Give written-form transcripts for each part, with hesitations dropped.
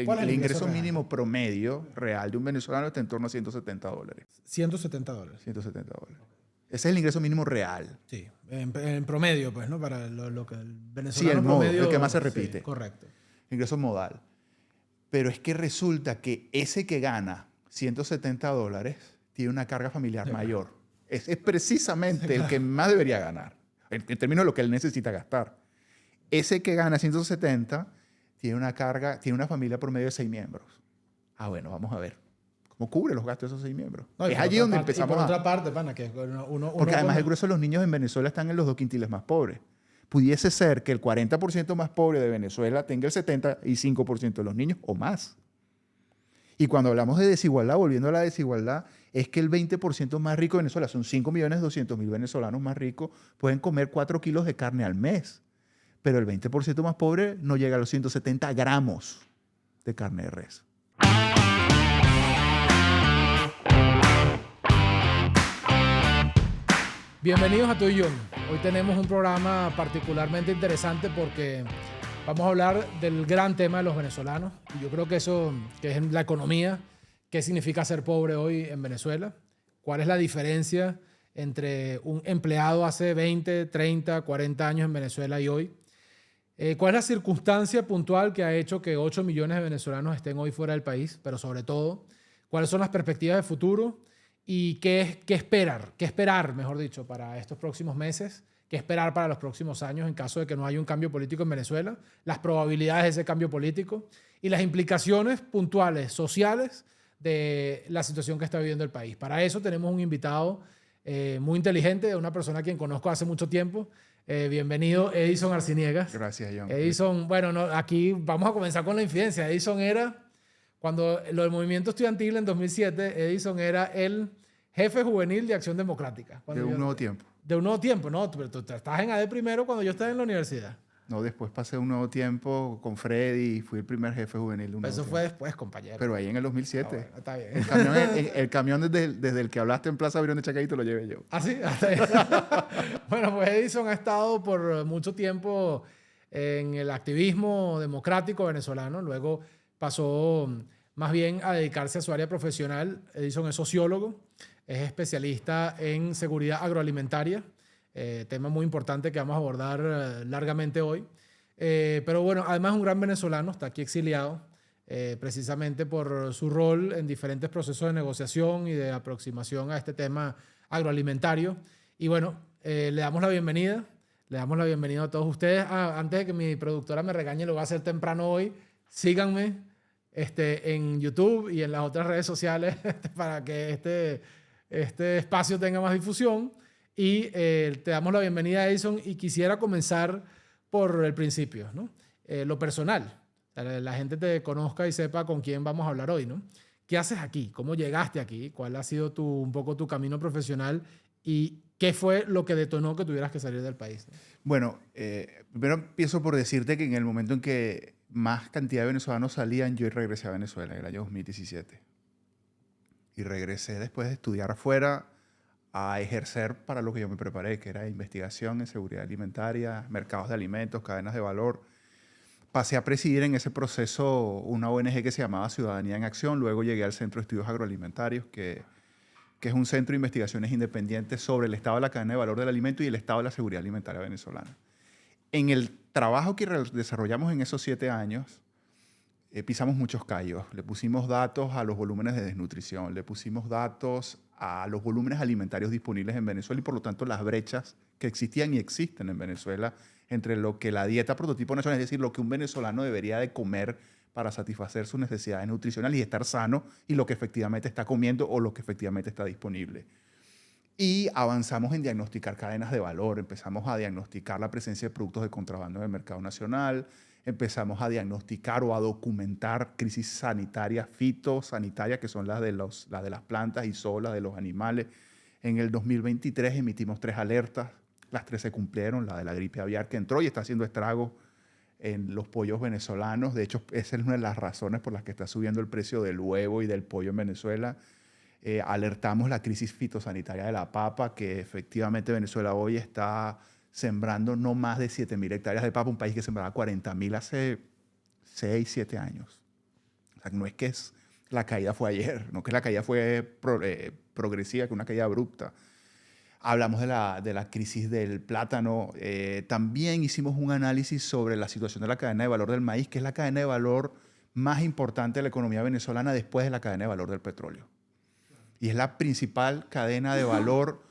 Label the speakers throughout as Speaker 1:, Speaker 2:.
Speaker 1: ¿Cuál es
Speaker 2: El
Speaker 1: el ingreso
Speaker 2: ingreso
Speaker 1: real?
Speaker 2: mínimo promedio real de un venezolano está en torno a $170.
Speaker 1: $170.
Speaker 2: $170. Ese es el ingreso mínimo real.
Speaker 1: Sí, en promedio, pues, ¿no? Para lo que el
Speaker 2: Sí,
Speaker 1: venezolano
Speaker 2: el modo, el que
Speaker 1: promedio.
Speaker 2: más se
Speaker 1: Sí,
Speaker 2: repite.
Speaker 1: correcto.
Speaker 2: Ingreso modal. Pero es que resulta que ese que gana $170 tiene una carga familiar mayor. Es precisamente el que más debería ganar, en términos de lo que él necesita gastar. Ese que gana 170 tiene una carga, tiene una familia promedio de 6 miembros. Ah, bueno, vamos a ver. ¿Cómo cubre los gastos de esos 6 miembros?
Speaker 1: No, y
Speaker 2: Es
Speaker 1: por
Speaker 2: allí
Speaker 1: otra
Speaker 2: donde
Speaker 1: parte,
Speaker 2: empezamos
Speaker 1: por
Speaker 2: a...
Speaker 1: otra parte, pana, que uno
Speaker 2: Porque además
Speaker 1: come-
Speaker 2: el grueso de los niños en Venezuela están en los 2 quintiles más pobres. Pudiese ser que el 40% más pobre de Venezuela tenga el 75% de los niños o más. Y cuando hablamos de desigualdad, volviendo a la desigualdad, es que el 20% más rico de Venezuela, son 5.200.000 venezolanos más ricos, pueden comer 4 kilos de carne al mes. Pero el 20% más pobre no llega a los 170 gramos de carne de res.
Speaker 1: Bienvenidos a Tú y Yo. Hoy tenemos un programa particularmente interesante porque vamos a hablar del gran tema de los venezolanos. Y yo creo que eso, que es la economía, qué significa ser pobre hoy en Venezuela, cuál es la diferencia entre un empleado hace 20, 30, 40 años en Venezuela y hoy. ¿Cuál es la circunstancia puntual que ha hecho que 8 millones de venezolanos estén hoy fuera del país? Pero sobre todo, ¿cuáles son las perspectivas de futuro? ¿Y qué esperar, mejor dicho, para estos próximos meses? ¿Qué esperar para los próximos años en caso de que no haya un cambio político en Venezuela? Las probabilidades de ese cambio político y las implicaciones puntuales, sociales, de la situación que está viviendo el país. Para eso tenemos un invitado muy inteligente, una persona a quien conozco hace mucho tiempo. Bienvenido, Edison Arciniegas.
Speaker 2: Gracias, John.
Speaker 1: Edison, bueno, no, aquí vamos a comenzar con la infidencia. Edison era, cuando lo del movimiento estudiantil en 2007, Edison era el jefe juvenil de Acción Democrática.
Speaker 2: De un nuevo tiempo.
Speaker 1: De un nuevo tiempo, ¿no? Pero tú estás en AD primero cuando yo estaba en la universidad.
Speaker 2: No, después pasé un nuevo tiempo con Freddy y fui el primer jefe juvenil de un
Speaker 1: Pero
Speaker 2: nuevo
Speaker 1: eso fue
Speaker 2: tiempo.
Speaker 1: después, compañero.
Speaker 2: Pero ahí en el 2007.
Speaker 1: Ah, bueno, está bien.
Speaker 2: El camión desde el que hablaste en Plaza Virón de Chacaito lo llevé yo.
Speaker 1: ¿Ah, sí? Bueno, pues Edison ha estado por mucho tiempo en el activismo democrático venezolano. Luego pasó más bien a dedicarse a su área profesional. Edison es sociólogo, es especialista en seguridad agroalimentaria, tema muy importante que vamos a abordar largamente hoy. Pero bueno, además es un gran venezolano, está aquí exiliado, precisamente por su rol en diferentes procesos de negociación y de aproximación a este tema agroalimentario. Y bueno, le damos la bienvenida. Le damos la bienvenida a todos ustedes. Antes de que mi productora me regañe, lo voy a hacer temprano hoy. Síganme en YouTube y en las otras redes sociales para que este espacio tenga más difusión. Y te damos la bienvenida, Edison. Y quisiera comenzar por el principio, ¿no? Lo personal. La gente te conozca y sepa con quién vamos a hablar hoy, ¿no? ¿Qué haces aquí? ¿Cómo llegaste aquí? ¿Cuál ha sido un poco tu camino profesional? ¿Y qué fue lo que detonó que tuvieras que salir del país?
Speaker 2: Bueno, primero empiezo por decirte que en el momento en que más cantidad de venezolanos salían, yo regresé a Venezuela en el año 2017. Y regresé después de estudiar afuera a ejercer para lo que yo me preparé, que era investigación en seguridad alimentaria, mercados de alimentos, cadenas de valor. Pasé a presidir en ese proceso una ONG que se llamaba Ciudadanía en Acción. Luego llegué al Centro de Estudios Agroalimentarios, que es un centro de investigaciones independientes sobre el estado de la cadena de valor del alimento y el estado de la seguridad alimentaria venezolana. En el trabajo que desarrollamos en esos 7 años, pisamos muchos callos. Le pusimos datos a los volúmenes de desnutrición, le pusimos datos a los volúmenes alimentarios disponibles en Venezuela y por lo tanto las brechas que existían y existen en Venezuela entre lo que la dieta prototipo nacional, es decir, lo que un venezolano debería de comer para satisfacer sus necesidades nutricionales y estar sano, y lo que efectivamente está comiendo o lo que efectivamente está disponible. Y avanzamos en diagnosticar cadenas de valor, empezamos a diagnosticar la presencia de productos de contrabando en el mercado nacional, empezamos a diagnosticar o a documentar crisis sanitarias, fitosanitarias, que son las de las plantas y las de los animales. En el 2023 emitimos 3 alertas, las 3 se cumplieron, la de la gripe aviar que entró y está haciendo estragos en los pollos venezolanos. De hecho, esa es una de las razones por las que está subiendo el precio del huevo y del pollo en Venezuela. Alertamos la crisis fitosanitaria de la papa, que efectivamente Venezuela hoy está sembrando no más de 7.000 hectáreas de papa, un país que sembraba 40.000 hace 6, 7 años. sea, no es que la caída fue ayer, no que la caída fue progresiva, que una caída abrupta. Hablamos de la crisis del plátano. También hicimos un análisis sobre la situación de la cadena de valor del maíz, que es la cadena de valor más importante de la economía venezolana después de la cadena de valor del petróleo. Y es la principal cadena de valor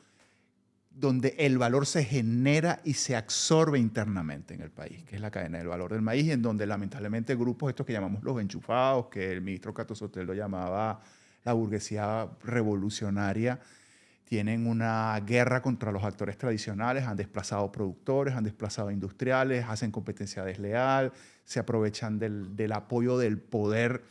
Speaker 2: donde el valor se genera y se absorbe internamente en el país, que es la cadena del valor del maíz, y en donde lamentablemente grupos estos que llamamos los enchufados, que el ministro Cato Sotel lo llamaba la burguesía revolucionaria, tienen una guerra contra los actores tradicionales, han desplazado productores, han desplazado industriales, hacen competencia desleal, se aprovechan del apoyo del poder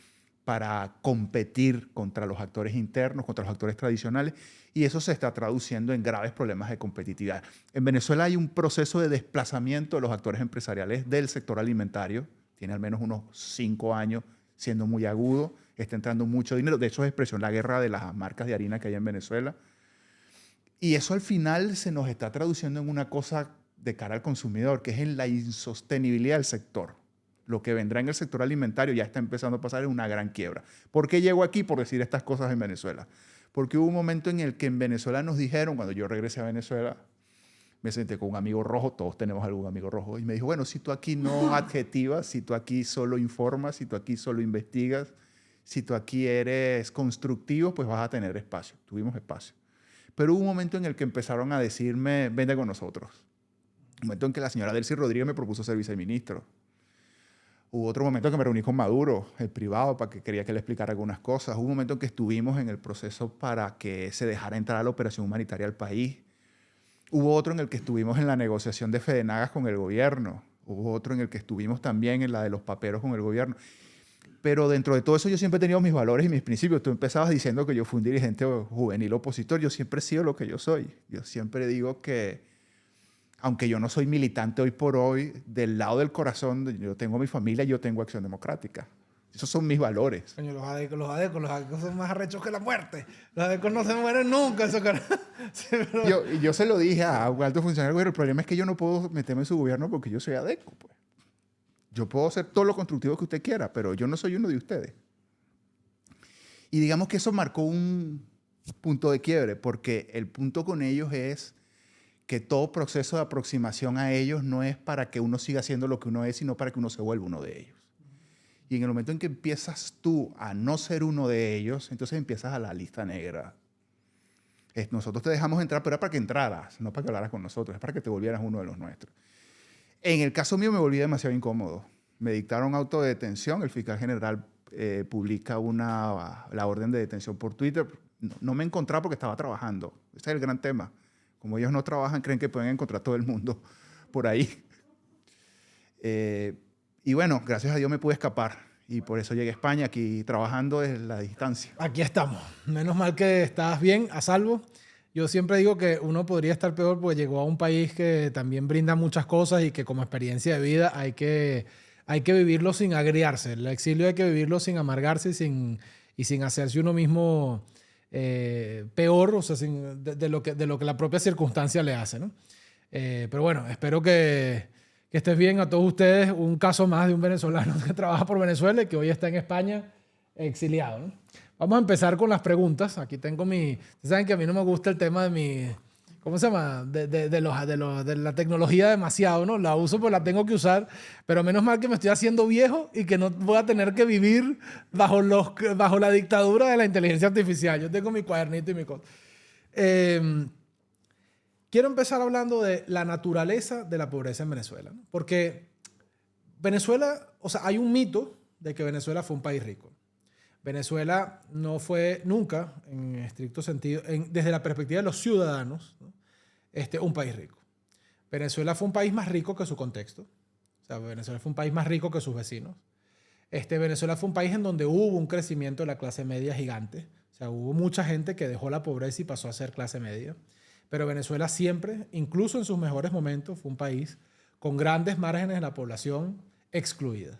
Speaker 2: para competir contra los actores internos, contra los actores tradicionales, y eso se está traduciendo en graves problemas de competitividad. En Venezuela hay un proceso de desplazamiento de los actores empresariales del sector alimentario, tiene al menos unos 5 años siendo muy agudo, está entrando mucho dinero, de hecho es expresión la guerra de las marcas de harina que hay en Venezuela, y eso al final se nos está traduciendo en una cosa de cara al consumidor, que es en la insostenibilidad del sector. Lo que vendrá en el sector alimentario ya está empezando a pasar en una gran quiebra. ¿Por qué llego aquí por decir estas cosas en Venezuela? Porque hubo un momento en el que en Venezuela nos dijeron, cuando yo regresé a Venezuela, me senté con un amigo rojo, todos tenemos algún amigo rojo, y me dijo, bueno, si tú aquí no adjetivas, si tú aquí solo informas, si tú aquí solo investigas, si tú aquí eres constructivo, pues vas a tener espacio. Tuvimos espacio. Pero hubo un momento en el que empezaron a decirme, vente con nosotros. Un momento en que la señora Delcy Rodríguez me propuso ser viceministro. Hubo otro momento que me reuní con Maduro, el privado, para que quería que le explicara algunas cosas. Hubo un momento en que estuvimos en el proceso para que se dejara entrar a la operación humanitaria al país. Hubo otro en el que estuvimos en la negociación de Fedenagas con el gobierno. Hubo otro en el que estuvimos también en la de los paperos con el gobierno. Pero dentro de todo eso yo siempre he tenido mis valores y mis principios. Tú empezabas diciendo que yo fui un dirigente juvenil opositor. Yo siempre he sido lo que yo soy. Yo siempre digo que, aunque yo no soy militante hoy por hoy, del lado del corazón, yo tengo mi familia, yo tengo Acción Democrática. Esos son mis valores.
Speaker 1: Coño, los adecos son más arrechos que la muerte. Los adecos no se mueren nunca. Eso, sí, pero...
Speaker 2: yo se lo dije a un alto funcionario, pero el problema es que yo no puedo meterme en su gobierno porque yo soy adeco, pues. Yo puedo hacer todo lo constructivo que usted quiera, pero yo no soy uno de ustedes. Y digamos que eso marcó un punto de quiebre, porque el punto con ellos es que todo proceso de aproximación a ellos no es para que uno siga siendo lo que uno es, sino para que uno se vuelva uno de ellos. Y en el momento en que empiezas tú a no ser uno de ellos, entonces empiezas a la lista negra. Nosotros te dejamos entrar, pero era para que entraras, no para que hablaras con nosotros, es para que te volvieras uno de los nuestros. En el caso mío me volví demasiado incómodo. Me dictaron auto de detención, el fiscal general publica la orden de detención por Twitter. No me encontraba porque estaba trabajando. Ese es el gran tema. Como ellos no trabajan, creen que pueden encontrar todo el mundo por ahí. Y bueno, gracias a Dios me pude escapar. Y por eso llegué a España, aquí trabajando desde la distancia.
Speaker 1: Aquí estamos. Menos mal que estás bien, a salvo. Yo siempre digo que uno podría estar peor porque llegó a un país que también brinda muchas cosas y que como experiencia de vida hay que vivirlo sin agriarse. El exilio hay que vivirlo sin amargarse y sin hacerse uno mismo peor, o sea, de lo que la propia circunstancia le hace, ¿no? Pero bueno, espero que estés bien a todos ustedes. Un caso más de un venezolano que trabaja por Venezuela y que hoy está en España exiliado, ¿no? Vamos a empezar con las preguntas. Aquí tengo ustedes saben que a mí no me gusta el tema de mi... ¿Cómo se llama? De la tecnología demasiado, ¿no? La uso porque la tengo que usar, pero menos mal que me estoy haciendo viejo y que no voy a tener que vivir bajo la dictadura de la inteligencia artificial. Yo tengo mi cuadernito y mi cosa. Quiero empezar hablando de la naturaleza de la pobreza en Venezuela, ¿no? Porque Venezuela, o sea, hay un mito de que Venezuela fue un país rico. Venezuela no fue nunca, en estricto sentido, desde la perspectiva de los ciudadanos, ¿no? Un país rico. Venezuela fue un país más rico que su contexto. O sea, Venezuela fue un país más rico que sus vecinos. Venezuela fue un país en donde hubo un crecimiento de la clase media gigante. O sea, hubo mucha gente que dejó la pobreza y pasó a ser clase media. Pero Venezuela siempre, incluso en sus mejores momentos, fue un país con grandes márgenes de la población excluidas.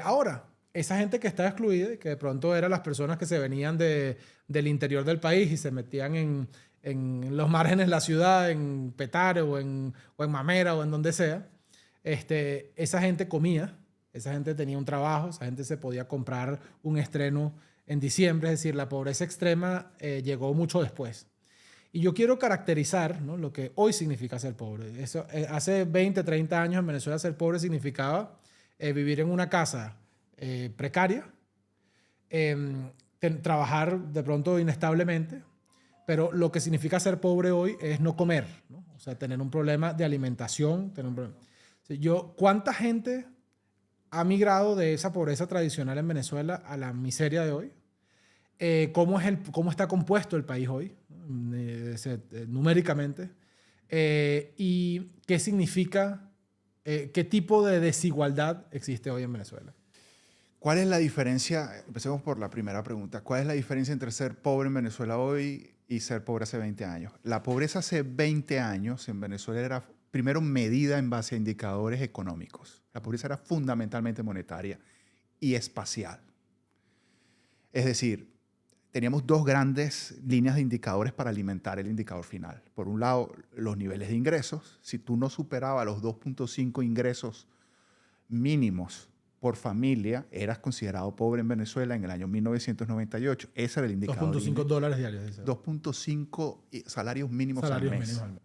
Speaker 1: Ahora, esa gente que estaba excluida, que de pronto eran las personas que se venían del interior del país y se metían en los márgenes de la ciudad, en Petare o en Mamera o en donde sea, esa gente comía esa gente tenía un trabajo, esa gente se podía comprar un estreno en diciembre, es decir, la pobreza extrema llegó mucho después. Y yo quiero caracterizar, ¿no?, lo que hoy significa ser pobre. Eso, hace 20, 30 años en Venezuela ser pobre significaba vivir en una casa precaria, trabajar de pronto inestablemente, pero lo que significa ser pobre hoy es no comer, ¿no? O sea, tener un problema de alimentación. ¿Cuánta gente ha migrado de esa pobreza tradicional en Venezuela a la miseria de hoy? ¿Cómo está compuesto el país hoy, numéricamente? ¿Y qué significa, qué tipo de desigualdad existe hoy en Venezuela?
Speaker 2: ¿Cuál es la diferencia? Empecemos por la primera pregunta. ¿Cuál es la diferencia entre ser pobre en Venezuela hoy y ser pobre hace 20 años? La pobreza hace 20 años en Venezuela era primero medida en base a indicadores económicos. La pobreza era fundamentalmente monetaria y espacial. Es decir, teníamos dos grandes líneas de indicadores para alimentar el indicador final. Por un lado, los niveles de ingresos. Si tú no superabas los 2.5 ingresos mínimos por familia, eras considerado pobre en Venezuela en el año 1998. Ese era el indicador.
Speaker 1: $2.5 diarios.
Speaker 2: 2.5 salarios mínimos al mes.
Speaker 1: Mínimos al mes.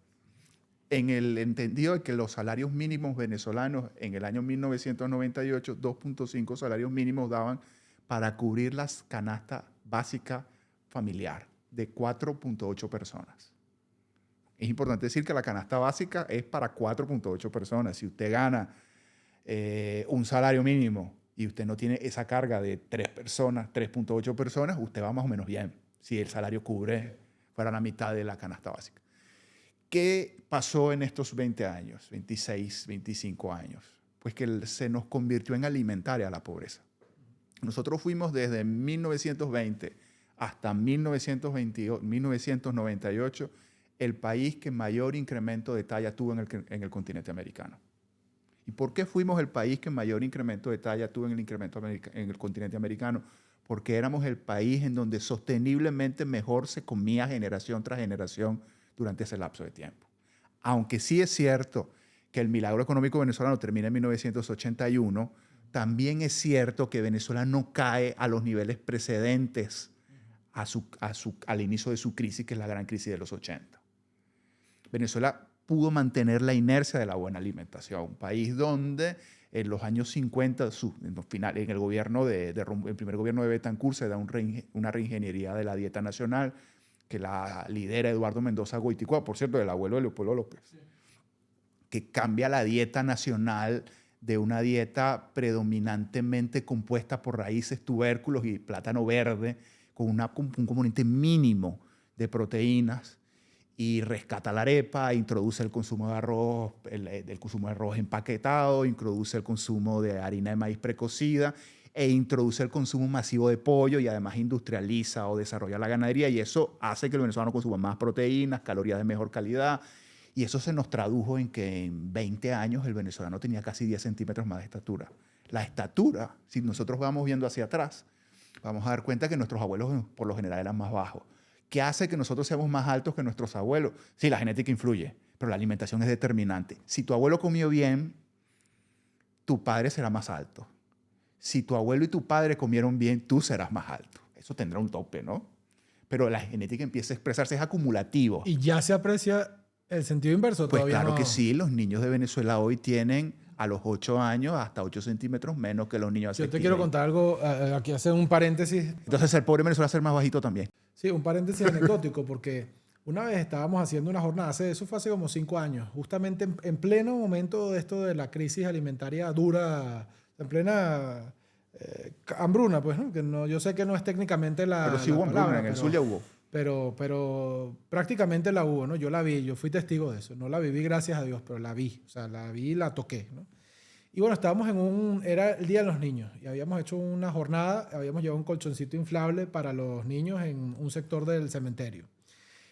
Speaker 2: En el entendido de que los salarios mínimos venezolanos en el año 1998, 2.5 salarios mínimos daban para cubrir la canasta básica familiar de 4.8 personas. Es importante decir que la canasta básica es para 4.8 personas. Si usted gana un salario mínimo y usted no tiene esa carga de 3 personas, 3.8 personas, usted va más o menos bien si el salario cubre fuera la mitad de la canasta básica. ¿Qué pasó en estos 20 años, 26, 25 años? Pues que se nos convirtió en alimentaria la pobreza. Nosotros fuimos desde 1920 hasta 1998 el país que mayor incremento de talla tuvo en el continente americano. ¿Y por qué fuimos el país que mayor incremento de talla tuvo en el continente americano? Porque éramos el país en donde sosteniblemente mejor se comía generación tras generación durante ese lapso de tiempo. Aunque sí es cierto que el milagro económico venezolano termina en 1981, también es cierto que Venezuela no cae a los niveles precedentes al inicio de su crisis, que es la gran crisis de los 80. Venezuela pudo mantener la inercia de la buena alimentación. Un país donde en los años 50, en el primer gobierno de Betancur, se da una reingeniería de la dieta nacional que la lidera Eduardo Mendoza Goiticua, por cierto, del abuelo de Leopoldo López, sí, que cambia la dieta nacional de una dieta predominantemente compuesta por raíces, tubérculos y plátano verde, con un componente mínimo de proteínas, y rescata la arepa, introduce el consumo de arroz, el consumo de arroz empaquetado, introduce el consumo de harina de maíz precocida e introduce el consumo masivo de pollo y además industrializa o desarrolla la ganadería, y eso hace que el venezolano consuma más proteínas, calorías de mejor calidad, y eso se nos tradujo en que en 20 años el venezolano tenía casi 10 centímetros más de estatura. La estatura, si nosotros vamos viendo hacia atrás, vamos a dar cuenta que nuestros abuelos por lo general eran más bajos. ¿Qué hace que nosotros seamos más altos que nuestros abuelos? Sí, la genética influye, pero la alimentación es determinante. Si tu abuelo comió bien, tu padre será más alto. Si tu abuelo y tu padre comieron bien, tú serás más alto. Eso tendrá un tope, ¿no? Pero la genética empieza a expresarse, es acumulativo.
Speaker 1: ¿Y ya se aprecia el sentido inverso?
Speaker 2: Pues
Speaker 1: todavía
Speaker 2: claro
Speaker 1: no.
Speaker 2: Que sí, los niños de Venezuela hoy tienen a los 8 años hasta 8 centímetros menos que los niños hace
Speaker 1: Yo te quiero contar algo, aquí hacer un paréntesis.
Speaker 2: Entonces el pobre Venezuela ser más bajito también.
Speaker 1: Sí, un paréntesis anecdótico, porque una vez estábamos haciendo una jornada, eso fue hace como 5 años, justamente en pleno momento de esto de la crisis alimentaria dura, en plena hambruna, pues, ¿no? Que no, yo sé que no es técnicamente
Speaker 2: pero sí hubo hambruna, en el Zulia hubo.
Speaker 1: Pero prácticamente la hubo, ¿no? Yo la vi, yo fui testigo de eso. No la viví, gracias a Dios, pero la vi. O sea, la vi y la toqué, ¿no? Y bueno, estábamos era el Día de los Niños y habíamos hecho una jornada, habíamos llevado un colchoncito inflable para los niños en un sector del cementerio.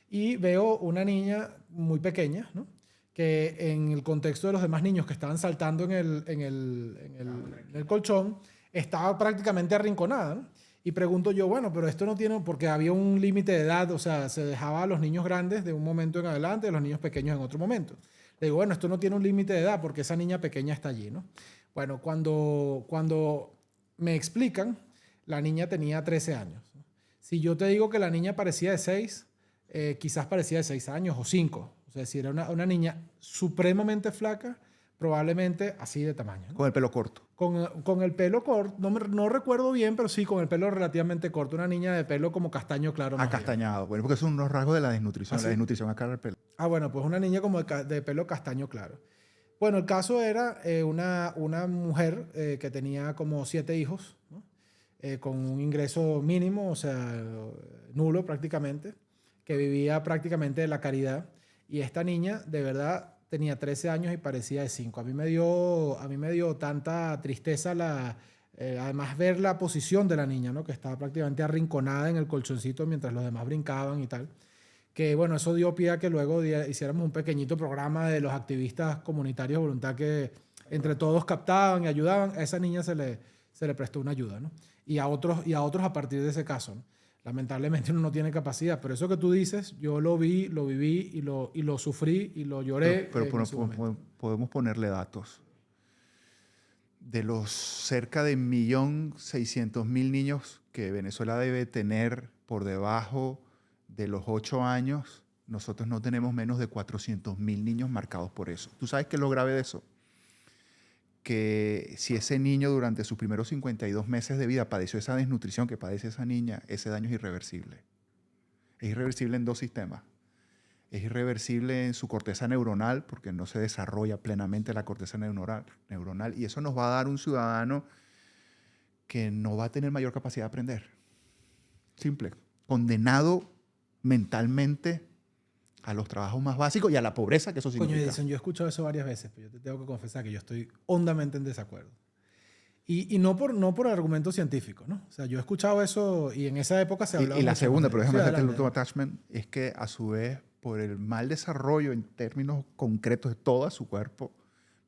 Speaker 1: Y veo una niña muy pequeña, ¿no?, que en el contexto de los demás niños que estaban saltando en el colchón, estaba prácticamente arrinconada, ¿no? Y pregunto yo, bueno, pero esto no tiene, porque había un límite de edad, o sea, se dejaba a los niños grandes de un momento en adelante, a los niños pequeños en otro momento. Le digo, bueno, esto no tiene un límite de edad porque esa niña pequeña está allí, ¿no? Bueno, cuando me explican, la niña tenía 13 años. Si yo te digo que la niña parecía de 6, quizás parecía de 6 años o 5. O sea, si era una niña supremamente flaca, probablemente así de tamaño, ¿no?
Speaker 2: Con el pelo corto.
Speaker 1: Con el pelo corto, no recuerdo bien, pero sí, con el pelo relativamente corto. Una niña de pelo como castaño claro.
Speaker 2: Acastañado. Bueno, porque son unos rasgos de la desnutrición.
Speaker 1: ¿Ah, sí?
Speaker 2: La desnutrición acá el pelo.
Speaker 1: Bueno, pues una niña como de pelo castaño claro. Bueno, el caso era una mujer que tenía como 7 hijos, ¿no? Con un ingreso mínimo, o sea, nulo prácticamente, que vivía prácticamente de la caridad. Y esta niña, de verdad, tenía 13 años y parecía de 5. A mí me dio tanta tristeza además ver la posición de la niña, ¿no? Que estaba prácticamente arrinconada en el colchoncito mientras los demás brincaban y tal. Que bueno, eso dio pie a que luego hiciéramos un pequeñito programa de los activistas comunitarios de voluntad que entre todos captaban y ayudaban. A esa niña se le prestó una ayuda, ¿no? Y a otros a partir de ese caso, ¿no? Lamentablemente uno no tiene capacidad, pero eso que tú dices, yo lo vi, lo viví y lo sufrí y lo lloré.
Speaker 2: Pero podemos ponerle datos. De los cerca de 1.600.000 niños que Venezuela debe tener por debajo de los 8 años, nosotros no tenemos menos de 400.000 niños marcados por eso. ¿Tú sabes qué es lo grave de eso? Que si ese niño durante sus primeros 52 meses de vida padeció esa desnutrición que padece esa niña, ese daño es irreversible. Es irreversible en 2 sistemas. Es irreversible en su corteza neuronal porque no se desarrolla plenamente la corteza neuronal y eso nos va a dar un ciudadano que no va a tener mayor capacidad de aprender. Simple. Condenado mentalmente a los trabajos más básicos y a la pobreza que eso significa.
Speaker 1: Coño, Edison, yo he escuchado eso varias veces, pero yo te tengo que confesar que yo estoy hondamente en desacuerdo. Y no por argumentos científicos, ¿no? O sea, yo he escuchado eso y en esa época se hablaba.
Speaker 2: Y la segunda, pero déjame hacerte el
Speaker 1: último
Speaker 2: último attachment, es que a su vez, por el mal desarrollo en términos concretos de todo su cuerpo,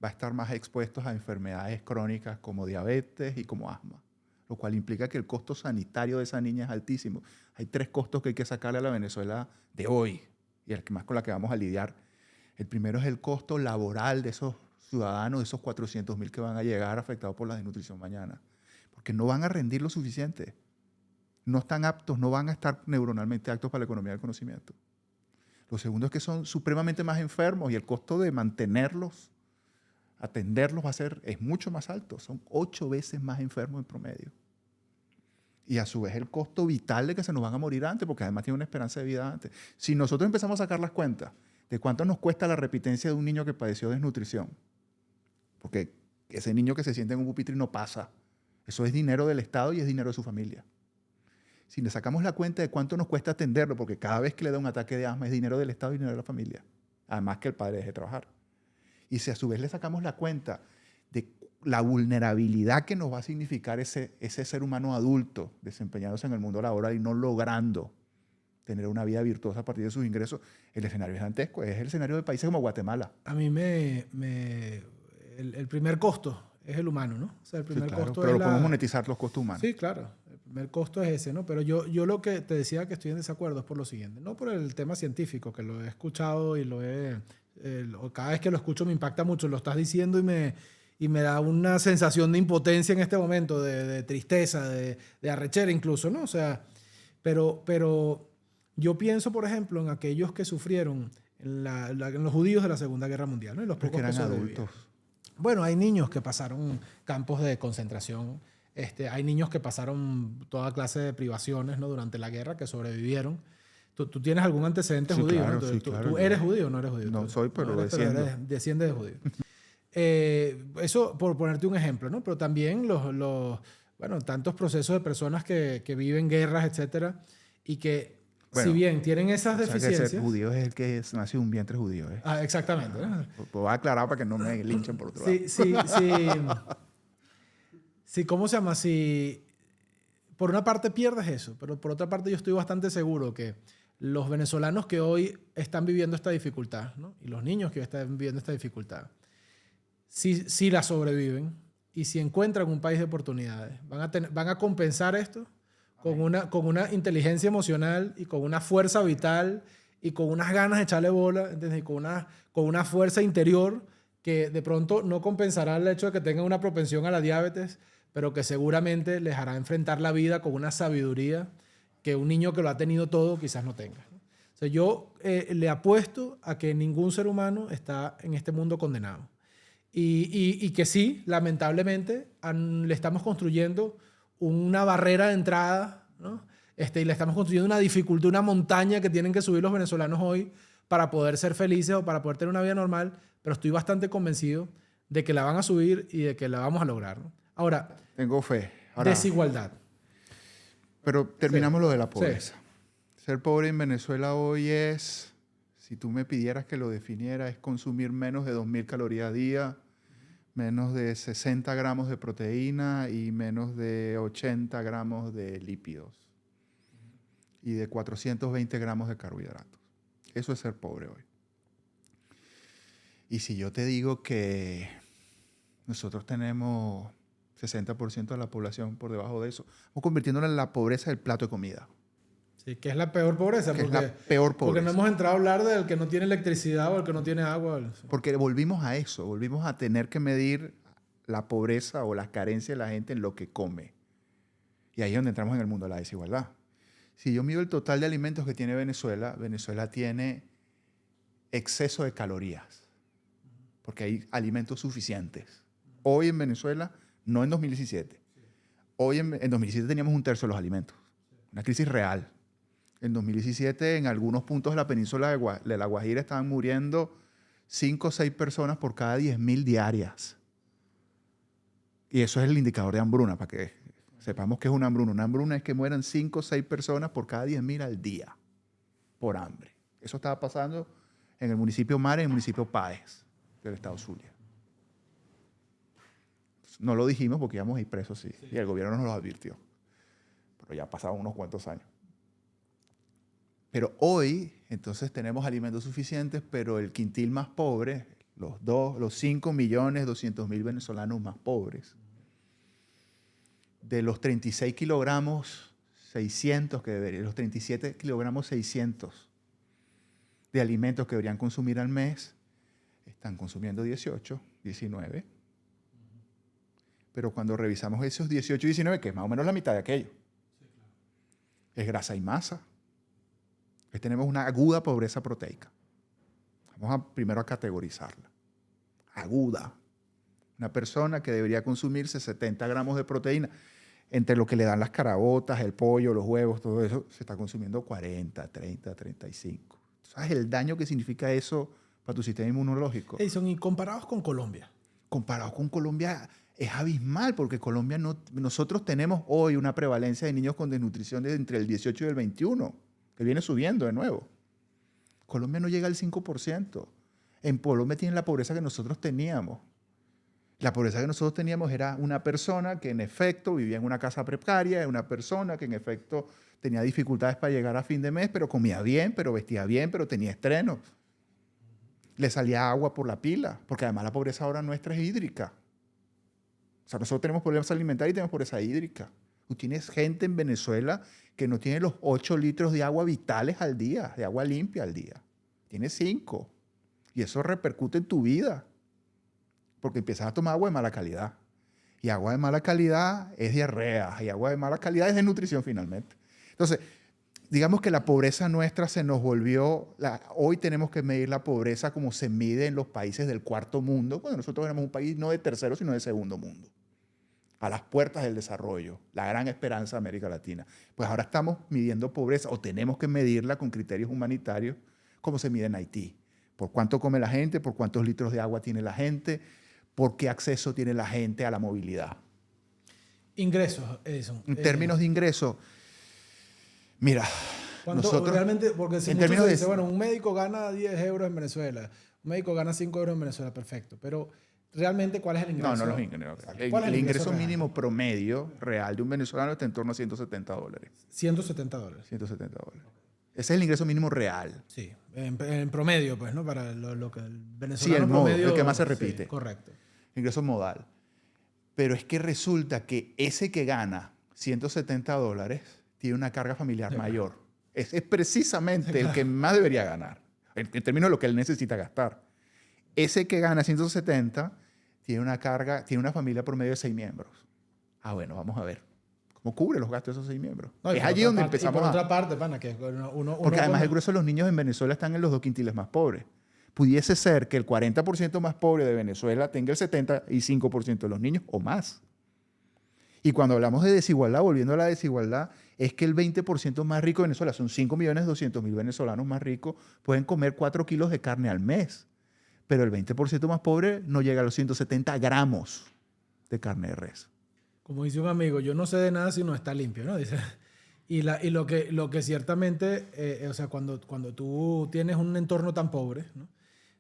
Speaker 2: va a estar más expuesto a enfermedades crónicas como diabetes y como asma, lo cual implica que el costo sanitario de esa niña es altísimo. Hay 3 costos que hay que sacarle a la Venezuela de hoy y el que más con la que vamos a lidiar. El primero es el costo laboral de esos ciudadanos, de esos 400.000 que van a llegar afectados por la desnutrición mañana, porque no van a rendir lo suficiente. No están aptos, no van a estar neuronalmente aptos para la economía del conocimiento. Lo segundo es que son supremamente más enfermos y el costo de mantenerlos, atenderlos es mucho más alto. Son 8 veces más enfermos en promedio. Y a su vez el costo vital de que se nos van a morir antes, porque además tienen una esperanza de vida antes. Si nosotros empezamos a sacar las cuentas de cuánto nos cuesta la repitencia de un niño que padeció desnutrición, porque ese niño que se siente en un pupitre y no pasa, eso es dinero del Estado y es dinero de su familia. Si le sacamos la cuenta de cuánto nos cuesta atenderlo, porque cada vez que le da un ataque de asma es dinero del Estado y dinero de la familia, además que el padre deje de trabajar. Y si a su vez le sacamos la cuenta de la vulnerabilidad que nos va a significar ese ser humano adulto desempeñándose en el mundo laboral y no logrando tener una vida virtuosa a partir de sus ingresos, el escenario es dantesco. Es el escenario de países como Guatemala.
Speaker 1: A mí el primer costo es el humano, ¿no? O sea, el primer costo
Speaker 2: pero
Speaker 1: es
Speaker 2: lo podemos monetizar los costos humanos.
Speaker 1: Sí, claro. El primer costo es ese, ¿no? Pero yo lo que te decía que estoy en desacuerdo es por lo siguiente. No por el tema científico, que lo he escuchado y cada vez que lo escucho me impacta mucho. Lo estás diciendo y me da una sensación de impotencia en este momento, de tristeza, de arrechera incluso, ¿no? O sea, pero yo pienso, por ejemplo, en aquellos que sufrieron en los judíos de la Segunda Guerra Mundial, ¿no? Y los pocos
Speaker 2: que eran
Speaker 1: que sobrevivieron.
Speaker 2: adultos.
Speaker 1: Bueno, hay niños que pasaron campos de concentración, hay niños que pasaron toda clase de privaciones, ¿no? Durante la guerra, que sobrevivieron. ¿Tú tienes algún antecedente
Speaker 2: Sí,
Speaker 1: judío?
Speaker 2: claro,
Speaker 1: ¿No?
Speaker 2: sí,
Speaker 1: ¿Tú
Speaker 2: claro.
Speaker 1: eres judío o no eres judío?
Speaker 2: No soy, pero
Speaker 1: no
Speaker 2: desciendo.
Speaker 1: Desciendes de judío. Eso por ponerte un ejemplo, ¿no? Pero también bueno, tantos procesos de personas que viven guerras, etcétera, y que
Speaker 2: Bueno,
Speaker 1: si bien tienen esas deficiencias...
Speaker 2: que ser judío es el que nace de un vientre judío.
Speaker 1: Exactamente. ¿No?
Speaker 2: Voy a aclarar para que no me linchen por otro lado.
Speaker 1: Sí, ¿cómo se llama? Si por una parte pierdes eso, pero por otra parte yo estoy bastante seguro que los venezolanos que hoy están viviendo esta dificultad, ¿no? Y los niños que hoy están viviendo esta dificultad, si la sobreviven y si encuentran un país de oportunidades, van a compensar esto con una inteligencia emocional y con una fuerza vital y con unas ganas de echarle bola, ¿entiendes? Y con una fuerza interior que de pronto no compensará el hecho de que tengan una propensión a la diabetes, pero que seguramente les hará enfrentar la vida con una sabiduría que un niño que lo ha tenido todo quizás no tenga, ¿no? O sea, yo le apuesto a que ningún ser humano está en este mundo condenado. Y que sí, lamentablemente, le estamos construyendo una barrera de entrada, ¿no? Y le estamos construyendo una dificultad, una montaña que tienen que subir los venezolanos hoy para poder ser felices o para poder tener una vida normal, pero estoy bastante convencido de que la van a subir y de que la vamos a lograr, ¿no? Ahora,
Speaker 2: Tengo fe. Ahora,
Speaker 1: desigualdad.
Speaker 2: pero terminamos
Speaker 1: Sí.
Speaker 2: lo de la pobreza. Ser pobre en Venezuela hoy es, si tú me pidieras que lo definiera, es consumir menos de 2.000 calorías a día, menos de 60 gramos de proteína y menos de 80 gramos de lípidos y de 420 gramos de carbohidratos. Eso es ser pobre hoy. Y si yo te digo que nosotros tenemos 60% de la población por debajo de eso, estamos convirtiéndola en la pobreza del plato de comida.
Speaker 1: Sí, que es la peor pobreza.
Speaker 2: Que es la peor pobreza.
Speaker 1: Porque no hemos entrado a hablar del que no tiene electricidad o el que no tiene agua.
Speaker 2: Porque volvimos a eso, volvimos a tener que medir la pobreza o la carencia de la gente en lo que come. Y ahí es donde entramos en el mundo de la desigualdad. Si yo mido el total de alimentos que tiene Venezuela, Venezuela tiene exceso de calorías, porque hay alimentos suficientes. Hoy en Venezuela, no en 2017, hoy en 2017 teníamos un tercio de los alimentos, una crisis real. En 2017, en algunos puntos de la península de La Guajira estaban muriendo 5 o 6 personas por cada 10.000 diarias. Y eso es el indicador de hambruna, para que sepamos qué es una hambruna. Una hambruna es que mueran 5 o 6 personas por cada 10.000 al día por hambre. Eso estaba pasando en el municipio Mare y en el municipio Páez del estado Zulia. No lo dijimos porque íbamos a ir presos, sí. Y el gobierno nos lo advirtió. Pero ya pasaron unos cuantos años. Pero hoy, entonces, tenemos alimentos suficientes, pero el quintil más pobre, los 5.200.000 venezolanos más pobres, de los 36 kilogramos 600 que deberían, los 37 kilogramos 600 de alimentos que deberían consumir al mes, están consumiendo 18, 19. Pero cuando revisamos esos 18 y 19, que es más o menos la mitad de aquello, es grasa y masa. Tenemos una aguda pobreza proteica. Vamos primero a categorizarla. Aguda. Una persona que debería consumirse 70 gramos de proteína, entre lo que le dan las caraotas, el pollo, los huevos, todo eso, se está consumiendo 40, 30, 35. ¿Sabes el daño que significa eso para tu sistema inmunológico?
Speaker 1: Edison, ¿y comparados con Colombia?
Speaker 2: Comparados con Colombia es abismal, porque Colombia nosotros tenemos hoy una prevalencia de niños con desnutrición de entre el 18 y el 21, que viene subiendo de nuevo. Colombia no llega al 5%. En Colombia tienen la pobreza que nosotros teníamos. La pobreza que nosotros teníamos era una persona que en efecto vivía en una casa precaria, una persona que en efecto tenía dificultades para llegar a fin de mes, pero comía bien, pero vestía bien, pero tenía estrenos. Le salía agua por la pila, porque además la pobreza ahora nuestra es hídrica. O sea, nosotros tenemos problemas alimentarios y tenemos pobreza hídrica. Tú tienes gente en Venezuela que no tiene los 8 litros de agua vitales al día, de agua limpia al día. Tiene 5. Y eso repercute en tu vida, porque empiezas a tomar agua de mala calidad. Y agua de mala calidad es diarrea, y agua de mala calidad es desnutrición finalmente. Entonces, digamos que la pobreza nuestra se nos volvió... Hoy tenemos que medir la pobreza como se mide en los países del cuarto mundo, cuando nosotros éramos un país no de tercero, sino de segundo mundo. A las puertas del desarrollo, la gran esperanza de América Latina. Pues ahora estamos midiendo pobreza, o tenemos que medirla con criterios humanitarios, como se mide en Haití. Por cuánto come la gente, por cuántos litros de agua tiene la gente, por qué acceso tiene la gente a la movilidad.
Speaker 1: Ingresos, Edison.
Speaker 2: En términos de ingresos, mira, nosotros...
Speaker 1: Realmente, porque si
Speaker 2: en
Speaker 1: mucho
Speaker 2: términos
Speaker 1: se
Speaker 2: de...
Speaker 1: dice, bueno, un médico gana 10 euros en Venezuela, un médico gana 5 euros en Venezuela, perfecto. Pero realmente, ¿cuál es el ingreso?
Speaker 2: No los ingresos.
Speaker 1: ¿Cuál es
Speaker 2: El ingreso
Speaker 1: real?
Speaker 2: mínimo promedio real de un venezolano está en torno a $170.
Speaker 1: $170.
Speaker 2: 170 dólares. Ese es el ingreso mínimo real.
Speaker 1: Sí, en promedio, pues, ¿no? Para lo que el venezolano
Speaker 2: Sí, el
Speaker 1: promedio...
Speaker 2: el que más se repite.
Speaker 1: Sí, correcto.
Speaker 2: Ingreso modal. Pero es que resulta que ese que gana $170 tiene una carga familiar mayor. Es precisamente el que más debería ganar, en términos de lo que él necesita gastar. ese que gana 170 tiene una carga, tiene una familia promedio de 6 miembros. Ah, bueno, vamos a ver. ¿Cómo cubre los gastos de esos 6 miembros?
Speaker 1: No, y
Speaker 2: Es
Speaker 1: por
Speaker 2: allí
Speaker 1: otra
Speaker 2: donde
Speaker 1: parte-
Speaker 2: empezamos
Speaker 1: y por
Speaker 2: a...
Speaker 1: otra parte, pana, que
Speaker 2: Porque además el
Speaker 1: cuando-
Speaker 2: grueso de los niños en Venezuela están en los 2 quintiles más pobres. Pudiese ser que el 40% más pobre de Venezuela tenga el 75% de los niños o más. Y cuando hablamos de desigualdad, volviendo a la desigualdad, es que el 20% más rico de Venezuela, son 5.200.000 venezolanos más ricos, pueden comer 4 kilos de carne al mes. Pero el 20% más pobre no llega a los 170 gramos de carne de res.
Speaker 1: Como dice un amigo, yo no sé de nada si no está limpio, ¿no? Dice. Y lo que ciertamente, o sea, cuando tú tienes un entorno tan pobre, ¿no?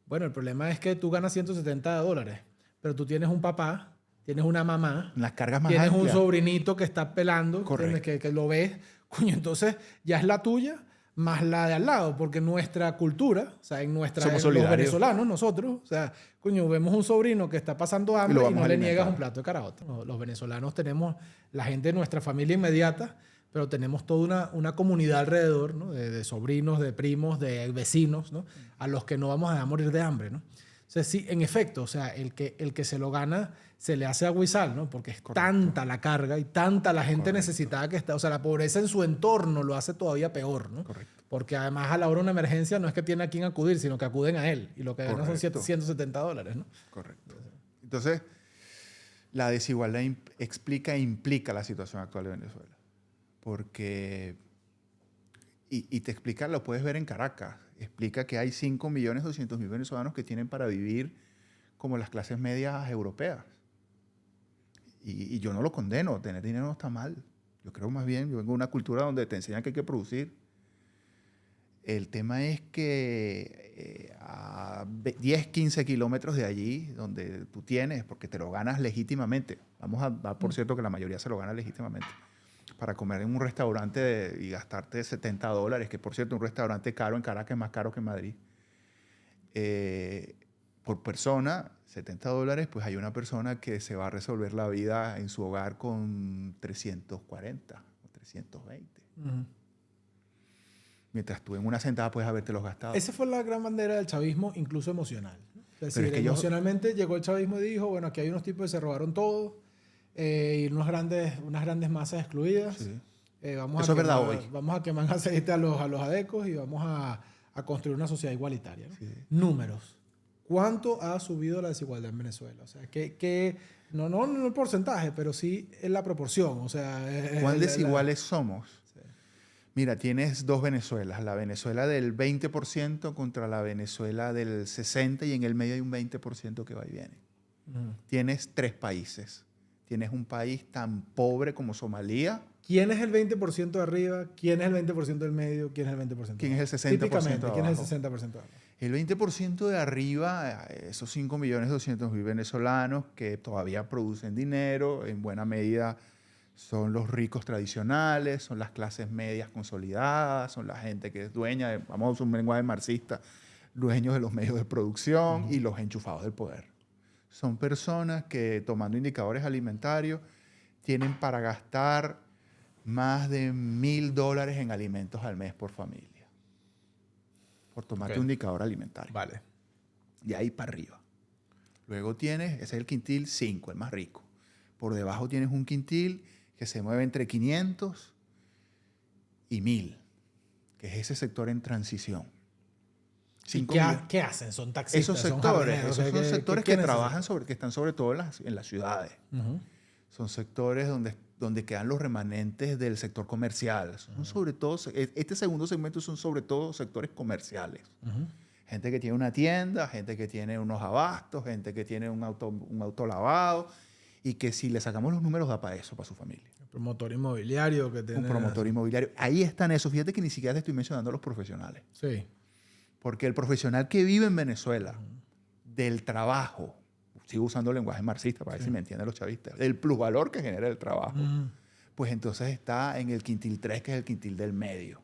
Speaker 1: Bueno, el problema es que tú ganas $170, pero tú tienes un papá, tienes una mamá,
Speaker 2: Las cargas más
Speaker 1: tienes un
Speaker 2: amplias.
Speaker 1: sobrinito que está pelando,
Speaker 2: Correcto.
Speaker 1: que lo ves, coño, entonces ya es la tuya más la de al lado, porque nuestra cultura, o sea,
Speaker 2: Somos
Speaker 1: los
Speaker 2: solidarios.
Speaker 1: venezolanos, nosotros, o sea, coño, vemos un sobrino que está pasando
Speaker 2: Y
Speaker 1: hambre
Speaker 2: lo
Speaker 1: y,
Speaker 2: vamos
Speaker 1: no
Speaker 2: a
Speaker 1: le niegas
Speaker 2: alimentar.
Speaker 1: un plato de caraota. Los venezolanos tenemos la gente de nuestra familia inmediata, pero tenemos toda una comunidad alrededor, ¿no? De sobrinos, de primos, de vecinos, ¿no? A los que no vamos a dejar morir de hambre, ¿no? O sea, sí, en efecto, o sea, el que se lo gana se le hace agua y sal, ¿no? Porque es tanta la carga y tanta la gente necesitada que está. O sea, la pobreza en su entorno lo hace todavía peor, ¿no?
Speaker 2: Correcto.
Speaker 1: Porque además a la hora de una emergencia no es que tiene a quién acudir, sino que acuden a él. Y lo que gana son
Speaker 2: Correcto.
Speaker 1: $170, ¿no?
Speaker 2: Correcto. Entonces, la desigualdad explica e implica la situación actual de Venezuela. Porque, y te explica, lo puedes ver en Caracas, explica que hay 5.200.000 venezolanos que tienen para vivir como las clases medias europeas. Y yo no lo condeno, tener dinero no está mal. Yo creo más bien, yo vengo de una cultura donde te enseñan que hay que producir. El tema es que a 10, 15 kilómetros de allí, donde tú tienes, porque te lo ganas legítimamente, vamos a dar por cierto que la mayoría se lo gana legítimamente, para comer en un restaurante y gastarte $70, que por cierto un restaurante caro en Caracas es más caro que en Madrid, por persona, $70, pues hay una persona que se va a resolver la vida en su hogar con 340 o 320. Mientras tú en una sentada puedes haberte los gastado.
Speaker 1: Esa fue la gran bandera del chavismo, incluso emocional, ¿no? Es decir,
Speaker 2: es que
Speaker 1: emocionalmente llegó el chavismo y dijo, bueno, aquí hay unos tipos que se robaron todo, y unas grandes masas excluidas.
Speaker 2: Sí.
Speaker 1: Vamos
Speaker 2: Eso
Speaker 1: a
Speaker 2: es verdad
Speaker 1: quemar,
Speaker 2: hoy.
Speaker 1: Vamos a quemar aceite a los adecos y vamos a construir una sociedad igualitaria, ¿no?
Speaker 2: Sí.
Speaker 1: Números. ¿Cuánto ha subido la desigualdad en Venezuela? O sea, no el porcentaje, pero sí en la proporción. O sea,
Speaker 2: ¿Cuán desiguales somos?
Speaker 1: Sí.
Speaker 2: Mira, tienes dos Venezuelas. La Venezuela del 20% contra la Venezuela del 60% y en el medio hay un 20% que va y viene. Tienes 3 países. Tienes un país tan pobre como Somalia.
Speaker 1: ¿Quién es el 20% de arriba? ¿Quién es el 20% del medio? ¿Quién es el 20%
Speaker 2: ¿Quién es el 60%
Speaker 1: Típicamente,
Speaker 2: de
Speaker 1: ¿quién es el
Speaker 2: abajo?
Speaker 1: 60% de abajo?
Speaker 2: El 20% de arriba, esos 5.200.000 venezolanos que todavía producen dinero, en buena medida son los ricos tradicionales, son las clases medias consolidadas, son la gente que es dueña, vamos a usar un lenguaje marxista, dueños de los medios de producción y los enchufados del poder. Son personas que, tomando indicadores alimentarios, tienen para gastar más de $1.000 en alimentos al mes por familia. Por tomarte un indicador alimentario.
Speaker 1: Vale.
Speaker 2: De ahí para arriba. Luego tienes, ese es el quintil 5, el más rico. Por debajo tienes un quintil que se mueve entre 500 y 1.000, que es ese sector en transición.
Speaker 1: ¿Qué hacen? ¿Son taxistas?
Speaker 2: Esos
Speaker 1: ¿Son
Speaker 2: sectores,
Speaker 1: jardineros?
Speaker 2: esos son sectores que
Speaker 1: ¿quiénes
Speaker 2: trabajan que están sobre todo en las ciudades.
Speaker 1: Uh-huh.
Speaker 2: Son sectores donde quedan los remanentes del sector comercial. Son sobre todo, este segundo segmento son sobre todo sectores comerciales. Gente que tiene una tienda, gente que tiene unos abastos, gente que tiene un auto lavado y que si le sacamos los números da para eso, para su familia.
Speaker 1: El promotor inmobiliario que tiene...
Speaker 2: Un promotor inmobiliario. Ahí están esos. Fíjate que ni siquiera te estoy mencionando a los profesionales.
Speaker 1: Sí.
Speaker 2: Porque el profesional que vive en Venezuela, del trabajo, sigo usando el lenguaje marxista para ver si me entienden los chavistas, el plusvalor que genera el trabajo, pues entonces está en el quintil 3, que es el quintil del medio.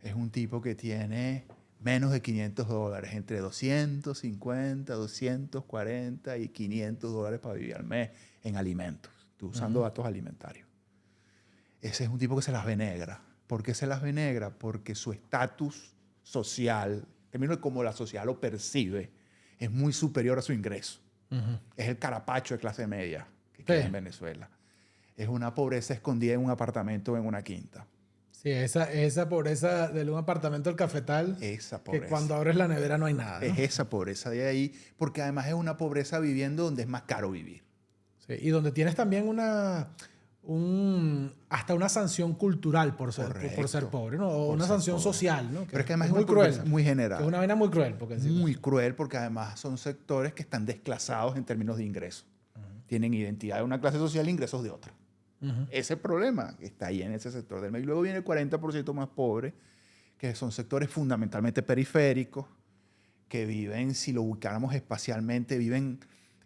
Speaker 2: Es un tipo que tiene menos de $500, entre 250, 240 y $500 para vivir al mes en alimentos. Estoy usando datos alimentarios. Ese es un tipo que se las ve negra. ¿Por qué se las ve negra? Porque su estatus social, en términos de cómo la sociedad lo percibe, es muy superior a su ingreso.
Speaker 1: Ujú.
Speaker 2: Es el carapacho de clase media que queda en Venezuela. Es una pobreza escondida en un apartamento o en una quinta.
Speaker 1: Sí, esa pobreza de un apartamento del Cafetal,
Speaker 2: Esa pobreza.
Speaker 1: que cuando abres la nevera no hay nada, ¿no?
Speaker 2: Es esa pobreza de ahí, porque además es una pobreza viviendo donde es más caro vivir.
Speaker 1: Sí, y donde tienes también hasta una sanción cultural por ser pobre, ¿no? O una sanción social, ¿no?
Speaker 2: Pero es que además es
Speaker 1: muy
Speaker 2: una pobreza
Speaker 1: cruel.
Speaker 2: muy general.
Speaker 1: Que es una vaina muy cruel. Porque
Speaker 2: Muy cruel porque además son sectores que están desclasados en términos de ingresos. Tienen identidad de una clase social e ingresos de otra. Ese problema está ahí en ese sector del medio. Y luego viene el 40% más pobre, que son sectores fundamentalmente periféricos, que viven, si lo ubicáramos espacialmente, viven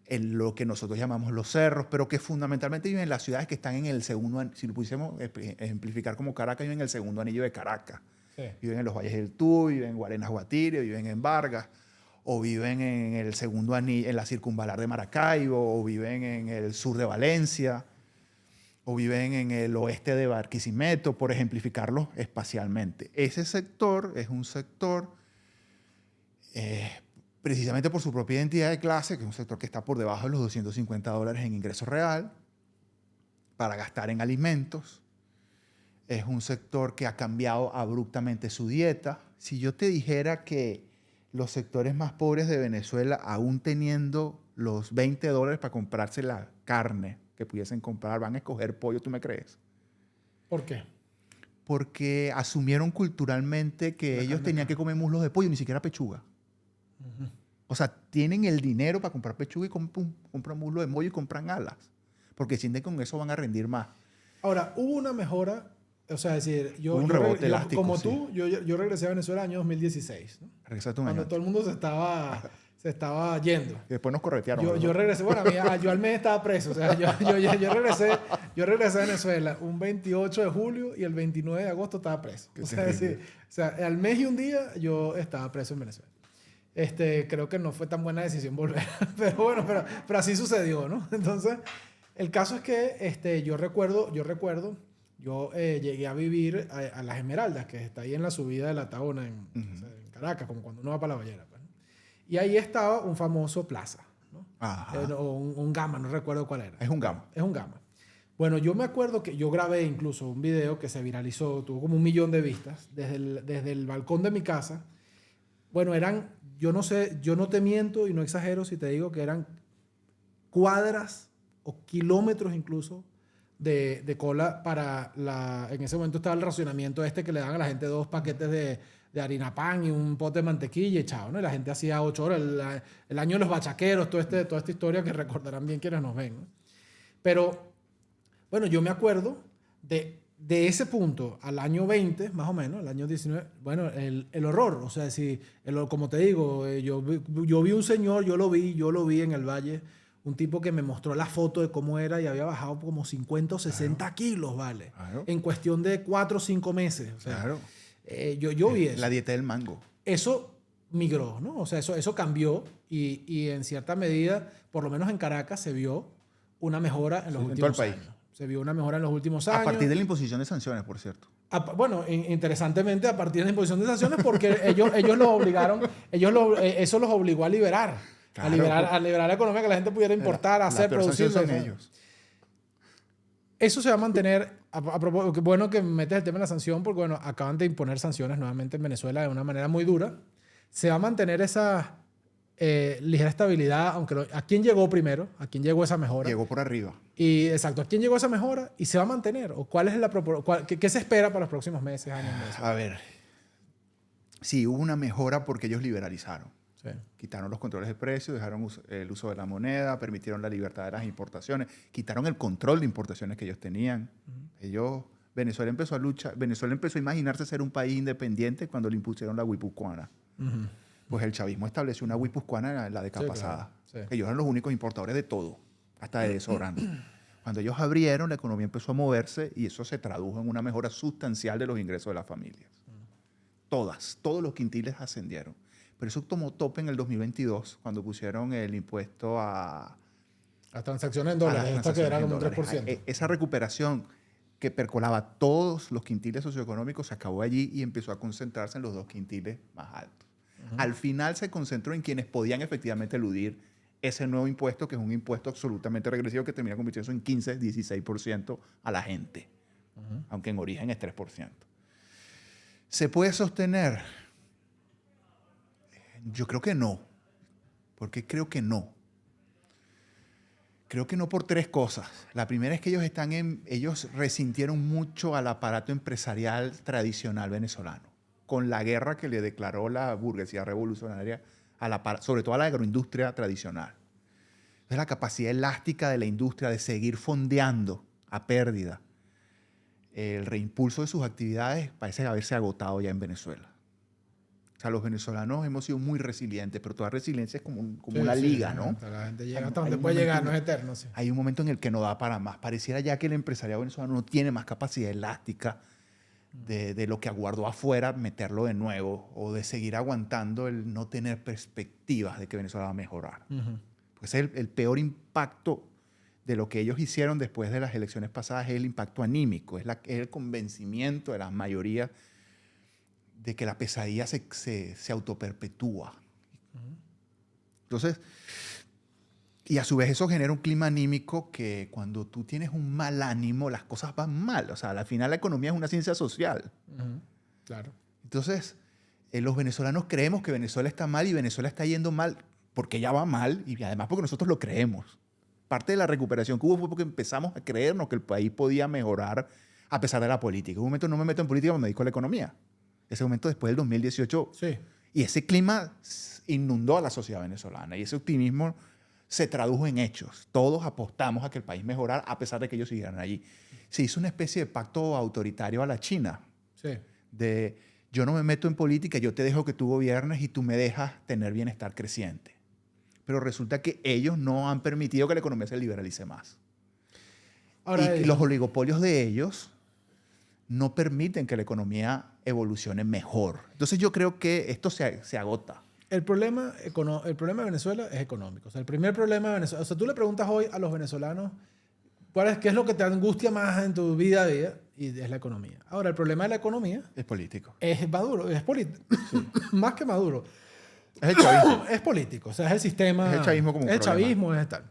Speaker 2: en lo que nosotros llamamos los cerros, pero que fundamentalmente viven en las ciudades que están en el segundo, si lo pudiésemos ejemplificar como Caracas, viven en el segundo anillo de Caracas.
Speaker 1: Sí.
Speaker 2: Viven en los Valles del Tuy, viven en Guarenas Guatire, viven en Vargas, o viven en el segundo anillo, en la circunvalar de Maracaibo, o viven en el sur de Valencia, o viven en el oeste de Barquisimeto, por ejemplificarlo espacialmente. Ese sector es un sector, precisamente por su propia identidad de clase, que es un sector que está por debajo de los $250 en ingreso real, para gastar en alimentos. Es un sector que ha cambiado abruptamente su dieta. Si yo te dijera que los sectores más pobres de Venezuela, aún teniendo los $20 para comprarse la carne que pudiesen comprar, van a escoger pollo, ¿tú me crees?
Speaker 1: ¿Por qué?
Speaker 2: Porque asumieron culturalmente que ellos tenían que comer muslos de pollo, ni siquiera pechuga. O sea, tienen el dinero para comprar pechuga y compran muslo de pollo y compran alas. Porque sienten que con eso van a rendir más.
Speaker 1: Ahora, hubo una mejora, o sea, es decir,
Speaker 2: Un rebote elástico,
Speaker 1: como
Speaker 2: sí.
Speaker 1: tú, yo regresé a Venezuela en el año 2016, ¿no?
Speaker 2: Regresaste un
Speaker 1: Cuando
Speaker 2: año.
Speaker 1: todo el mundo se estaba yendo.
Speaker 2: Y después nos corretearon.
Speaker 1: Yo regresé, bueno, yo al mes estaba preso, o sea, yo regresé a Venezuela un 28 de julio y el 29 de agosto estaba preso. O sea, al mes y un día yo estaba preso en Venezuela. Creo que no fue tan buena decisión volver, pero bueno, pero así sucedió, ¿no? Entonces, el caso es que yo recuerdo, llegué a vivir a Las Esmeraldas, que está ahí en la subida de la Taona, o sea, en Caracas, como cuando uno va para La Ballera. Pues, ¿no? Y ahí estaba un famoso plaza, ¿no? O un Gama, no recuerdo cuál era.
Speaker 2: Es un Gama.
Speaker 1: Es un Gama. Bueno, yo me acuerdo que yo grabé incluso un video que se viralizó, tuvo como 1 millón de vistas, desde el balcón de mi casa. Bueno, yo no sé, yo no te miento y no exagero si te digo que eran cuadras o kilómetros incluso de cola para en ese momento estaba el racionamiento que le daban a la gente 2 paquetes de harina pan y un pote de mantequilla y chao, ¿no? Y la gente hacía 8 horas, el año de los bachaqueros, toda esta historia que recordarán bien quienes nos ven, ¿no? Pero, bueno, yo me acuerdo de ese punto al año 20, más o menos, el año 19, bueno, el horror, o sea, como te digo, yo vi un señor, yo lo vi en el valle, un tipo que me mostró la foto de cómo era y había bajado como 50 o 60 kilos, ¿vale?
Speaker 2: Claro.
Speaker 1: En cuestión de 4 o 5 meses. O sea,
Speaker 2: Claro.
Speaker 1: Yo vi eso.
Speaker 2: La dieta del mango.
Speaker 1: Eso migró, ¿no? O sea, eso cambió y en cierta medida, por lo menos en Caracas, se vio una mejora en los últimos años. Se vio una mejora en los últimos años.
Speaker 2: A partir de la imposición de sanciones, por cierto.
Speaker 1: Bueno, interesantemente, a partir de la imposición de sanciones, porque ellos los obligaron, eso los obligó a liberar.
Speaker 2: Claro,
Speaker 1: a liberar la economía, que la gente pudiera importar, hacer, producir.
Speaker 2: Son ellos.
Speaker 1: Eso se va a mantener. Qué bueno que metes el tema de la sanción, porque bueno, acaban de imponer sanciones nuevamente en Venezuela de una manera muy dura. Se va a mantener esa ligera estabilidad, aunque ¿a quién llegó primero? ¿A quién llegó esa mejora?
Speaker 2: Llegó por arriba.
Speaker 1: Y exacto, ¿a quién llegó esa mejora? ¿Y se va a mantener? ¿O cuál es qué se espera para los próximos meses, años?
Speaker 2: A ver, sí, hubo una mejora porque ellos liberalizaron.
Speaker 1: Sí.
Speaker 2: Quitaron los controles de precios, dejaron el uso de la moneda, permitieron la libertad de las importaciones, quitaron el control de importaciones que ellos tenían. Venezuela empezó a imaginarse ser un país independiente cuando le impusieron la guipuzcoana. Pues el chavismo estableció una guipuzcoana en la década pasada. Claro. Sí. Ellos eran los únicos importadores de todo, hasta de desodorante. Cuando ellos abrieron, la economía empezó a moverse y eso se tradujo en una mejora sustancial de los ingresos de las familias. Todos los quintiles ascendieron. Pero eso tomó tope en el 2022, cuando pusieron el impuesto a
Speaker 1: las transacciones en dólares, esta que era como un 3%.
Speaker 2: Esa recuperación que percolaba todos los quintiles socioeconómicos se acabó allí y empezó a concentrarse en los 2 quintiles más altos. Al final se concentró en quienes podían efectivamente eludir ese nuevo impuesto, que es un impuesto absolutamente regresivo que termina convirtiéndose en 15, 16% a la gente, aunque en origen es 3%. ¿Se puede sostener? Yo creo que no. ¿Por qué creo que no? Creo que no por tres cosas. La primera es que ellos resintieron mucho al aparato empresarial tradicional venezolano, con la guerra que le declaró la burguesía revolucionaria, sobre todo a la agroindustria tradicional. Entonces, la capacidad elástica de la industria de seguir fondeando a pérdida el reimpulso de sus actividades parece haberse agotado ya en Venezuela. O sea, los venezolanos hemos sido muy resilientes, pero toda resiliencia es como una liga, ¿no?
Speaker 1: La gente llega hasta donde puede llegar, no es eterno. Sí.
Speaker 2: Hay un momento en el que no da para más. Pareciera ya que el empresariado venezolano no tiene más capacidad elástica de lo que aguardó afuera, meterlo de nuevo, o de seguir aguantando el no tener perspectivas de que Venezuela va a mejorar. Pues el peor impacto de lo que ellos hicieron después de las elecciones pasadas es el impacto anímico, es el convencimiento de las mayorías de que la pesadilla se autoperpetúa. Entonces, y a su vez eso genera un clima anímico que cuando tú tienes un mal ánimo, las cosas van mal. O sea, al final la economía es una ciencia social.
Speaker 1: Claro.
Speaker 2: Entonces, los venezolanos creemos que Venezuela está mal y Venezuela está yendo mal porque ya va mal y además porque nosotros lo creemos. Parte de la recuperación que hubo fue porque empezamos a creernos que el país podía mejorar a pesar de la política. En un momento no me meto en política, me dedico a la economía. Ese momento después del 2018.
Speaker 1: Sí.
Speaker 2: Y ese clima inundó a la sociedad venezolana y ese optimismo se tradujo en hechos. Todos apostamos a que el país mejorara a pesar de que ellos siguieran allí. Se hizo una especie de pacto autoritario a la China.
Speaker 1: Sí.
Speaker 2: De yo no me meto en política, yo te dejo que tú gobiernes y tú me dejas tener bienestar creciente. Pero resulta que ellos no han permitido que la economía se liberalice más. Ahora, y los oligopolios de ellos no permiten que la economía evolucione mejor. Entonces yo creo que esto se agota.
Speaker 1: El problema de Venezuela es económico. O sea, el primer problema de Venezuela... O sea, tú le preguntas hoy a los venezolanos qué es lo que te angustia más en tu vida a día y es la economía. Ahora, el problema de la economía...
Speaker 2: Es político.
Speaker 1: Es maduro, es político. Sí. Más que maduro.
Speaker 2: Es el chavismo.
Speaker 1: Es político. O sea, es el sistema...
Speaker 2: Es el chavismo como un
Speaker 1: problema.
Speaker 2: El
Speaker 1: chavismo es tal.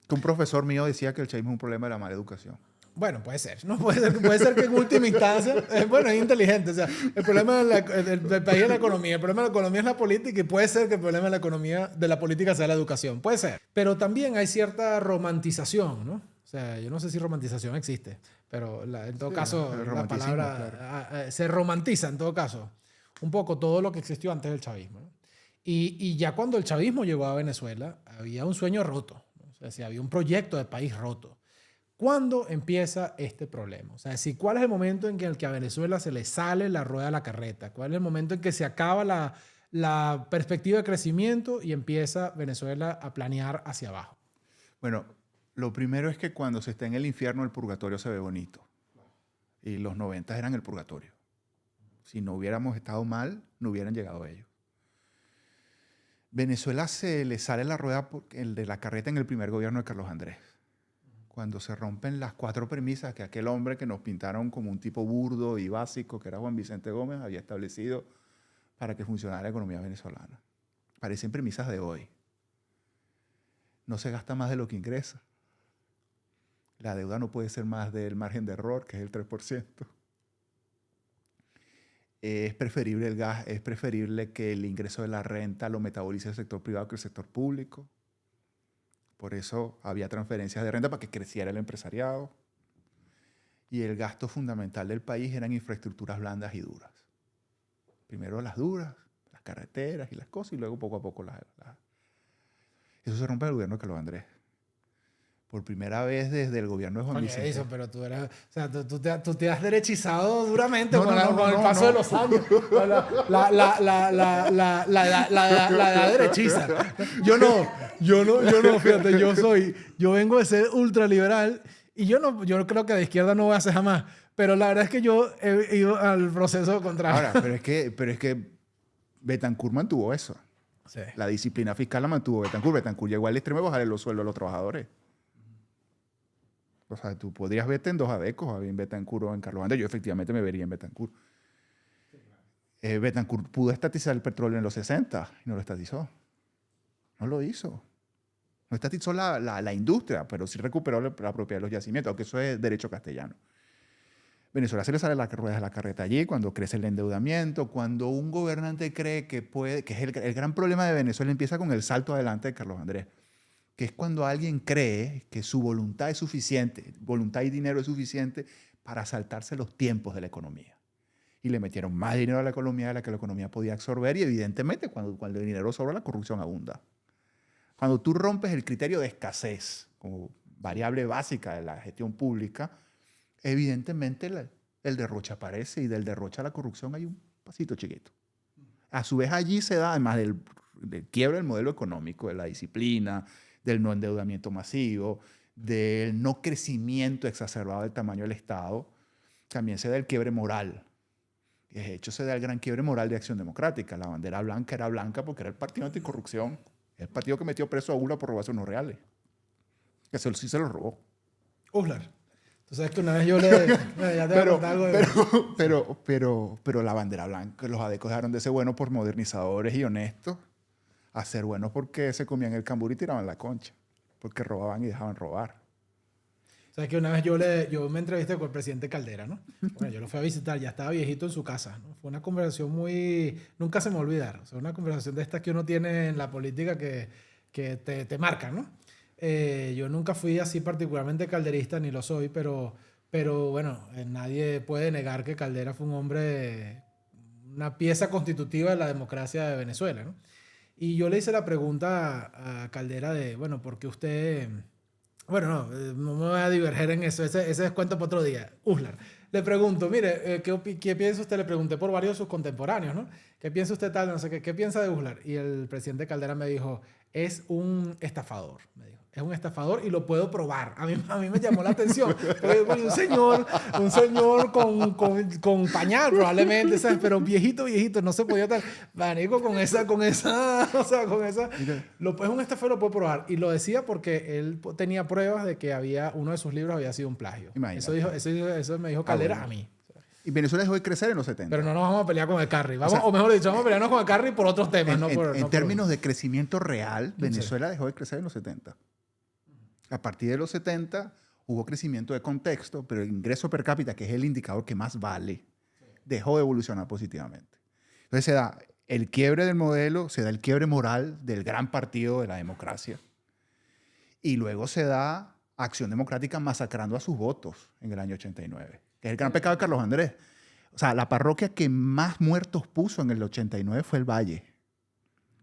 Speaker 2: Que un profesor mío decía que el chavismo es un problema de la mala educación.
Speaker 1: Bueno, puede ser. No puede ser que en última instancia, es inteligente. O sea, el problema del país es la economía. El problema de la economía es la política y puede ser que el problema de la economía, de la política sea la educación. Puede ser. Pero también hay cierta romantización, ¿no? O sea, yo no sé si romantización existe, pero en todo caso, la palabra claro. Se romantiza en todo caso un poco todo lo que existió antes del chavismo, ¿no? Y ya cuando el chavismo llegó a Venezuela, había un sueño roto, ¿no? O sea, si había un proyecto de país roto. ¿Cuándo empieza este problema? O sea, ¿cuál es el momento en el que a Venezuela se le sale la rueda de la carreta? ¿Cuál es el momento en que se acaba la perspectiva de crecimiento y empieza Venezuela a planear hacia abajo?
Speaker 2: Bueno, lo primero es que cuando se está en el infierno, el purgatorio se ve bonito. Y los 90 eran el purgatorio. Si no hubiéramos estado mal, no hubieran llegado a ellos. Venezuela se le sale la rueda de la carreta en el primer gobierno de Carlos Andrés. Cuando se rompen las 4 premisas que aquel hombre que nos pintaron como un tipo burdo y básico, que era Juan Vicente Gómez, había establecido para que funcionara la economía venezolana. Parecen premisas de hoy. No se gasta más de lo que ingresa. La deuda no puede ser más del margen de error, que es el 3%. Es preferible el gas, es preferible que el ingreso de la renta lo metabolice el sector privado que el sector público. Por eso había transferencias de renta para que creciera el empresariado. Y el gasto fundamental del país eran infraestructuras blandas y duras. Primero las duras, las carreteras y las cosas, y luego poco a poco las... Eso se rompe en el gobierno de Carlos Andrés. Por primera vez desde el gobierno de Juan Vicente.
Speaker 1: Eso, pero tú eras... O sea, tú te has derechizado duramente con el paso de los años. La edad derechiza. Yo no, fíjate, yo vengo de ser ultraliberal y yo creo que de izquierda no voy a hacer jamás. Pero la verdad es que yo he ido al proceso contrario.
Speaker 2: Ahora, pero es que Betancur mantuvo eso.
Speaker 1: Sí.
Speaker 2: La disciplina fiscal la mantuvo Betancur. Betancur llegó al extremo de bajarle los sueldos a los trabajadores. O sea, tú podrías verte en 2 adecos, en Betancur o en Carlos Andrés. Yo efectivamente me vería en Betancur. Betancourt pudo estatizar el petróleo en los 60 y no lo estatizó. No lo hizo. No estatizó la industria, pero sí recuperó la propiedad de los yacimientos, aunque eso es derecho castellano. Venezuela se le sale las ruedas de la carreta allí cuando crece el endeudamiento, cuando un gobernante cree que puede, que es el gran problema de Venezuela empieza con el salto adelante de Carlos Andrés, que es cuando alguien cree que su voluntad es suficiente, voluntad y dinero es suficiente para saltarse los tiempos de la economía. Y le metieron más dinero a la economía de la que la economía podía absorber y evidentemente cuando el dinero sobra la corrupción abunda. Cuando tú rompes el criterio de escasez como variable básica de la gestión pública, evidentemente el derroche aparece y del derroche a la corrupción hay un pasito chiquito. A su vez allí se da, además del quiebre del modelo económico, de la disciplina, del no endeudamiento masivo, del no crecimiento exacerbado del tamaño del Estado, también se da el quiebre moral. De hecho, se da el gran quiebre moral de Acción Democrática. La bandera blanca era blanca porque era el partido anticorrupción, el partido que metió preso a ULA por robarse unos reales. Que eso sí se los robó.
Speaker 1: Uslar. Tú sabes que una vez yo le... ya te voy a contar algo de...
Speaker 2: pero la bandera blanca, los adecos dejaron de ser buenos por modernizadores y honestos a ser buenos porque se comían el cambur y tiraban la concha. Porque robaban y dejaban robar.
Speaker 1: Sabes que una vez yo me entrevisté con el presidente Caldera, ¿no? Bueno, yo lo fui a visitar, ya estaba viejito en su casa, ¿no? Fue una conversación muy... Nunca se me va a olvidar. O sea, una conversación de estas que uno tiene en la política que te marca, ¿no? Yo nunca fui así particularmente calderista, ni lo soy, pero bueno, nadie puede negar que Caldera fue un hombre, una pieza constitutiva de la democracia de Venezuela, ¿no? Y yo le hice la pregunta a Caldera de, bueno, ¿por qué usted...? Bueno, no me voy a diverger en eso, ese es cuento para otro día. Uslar. Le pregunto, mire, ¿qué piensa usted? Le pregunté por varios de sus contemporáneos, ¿no? ¿Qué piensa usted tal? No sé qué piensa de Uslar? Y el presidente Caldera me dijo, es un estafador, me dijo. Es un estafador y lo puedo probar. A mí me llamó la atención. Un señor con pañal probablemente, ¿sabes? Pero viejito, no se podía estar... Marico, con esa, o sea, con esa... Es un estafador, lo puedo probar. Y lo decía porque él tenía pruebas de que uno de sus libros había sido un plagio. Eso me dijo Caldera a mí.
Speaker 2: Y Venezuela dejó de crecer en los 70.
Speaker 1: Pero no nos vamos a pelear con el Carry. O mejor dicho, vamos a pelearnos con el Carry por otros temas.
Speaker 2: En términos de crecimiento real, Venezuela dejó de crecer en los 70. A partir de los 70 hubo crecimiento de contexto, pero el ingreso per cápita, que es el indicador que más vale, dejó de evolucionar positivamente. Entonces se da el quiebre del modelo, se da el quiebre moral del gran partido de la democracia, y luego se da Acción Democrática masacrando a sus votos en el año 89, que es el gran pecado de Carlos Andrés. O sea, la parroquia que más muertos puso en el 89 fue el Valle.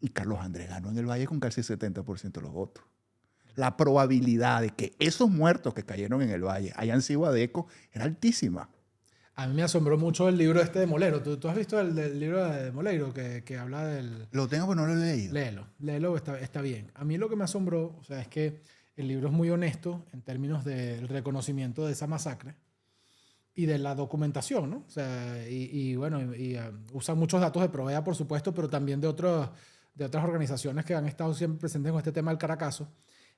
Speaker 2: Y Carlos Andrés ganó en el Valle con casi el 70% de los votos. La probabilidad de que esos muertos que cayeron en el Valle hayan sido adecos era altísima.
Speaker 1: A mí me asombró mucho el libro de Moleiro. ¿Tú has visto el libro de Moleiro que habla del...?
Speaker 2: Lo tengo, pero no lo he leído.
Speaker 1: Léelo, está bien. A mí lo que me asombró, o sea, es que el libro es muy honesto en términos del reconocimiento de esa masacre y de la documentación, ¿no? O sea, usa muchos datos de Provea, por supuesto, pero también de otras organizaciones que han estado siempre presentes con este tema del Caracazo.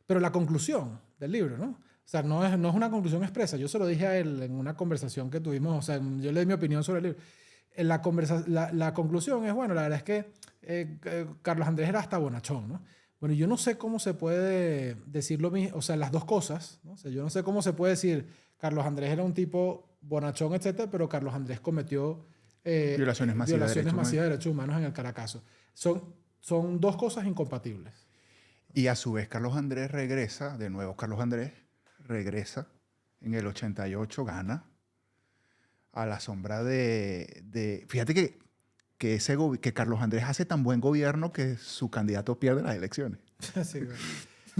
Speaker 1: Pero la conclusión del libro, ¿no? O sea, no es una conclusión expresa. Yo se lo dije a él en una conversación que tuvimos. O sea, yo le di mi opinión sobre el libro. La conclusión es, bueno, la verdad es que Carlos Andrés era hasta bonachón, ¿no? Bueno, yo no sé cómo se puede decir lo mismo, o sea, las dos cosas, ¿no? O sea, yo no sé cómo se puede decir Carlos Andrés era un tipo bonachón, etcétera, pero Carlos Andrés cometió
Speaker 2: violaciones masivas de
Speaker 1: derechos humanos en el Caracazo. Son dos cosas incompatibles.
Speaker 2: Y a su vez Carlos Andrés regresa, de nuevo Carlos Andrés regresa en el 88, gana a la sombra de fíjate que Carlos Andrés hace tan buen gobierno que su candidato pierde las elecciones.
Speaker 1: Sí,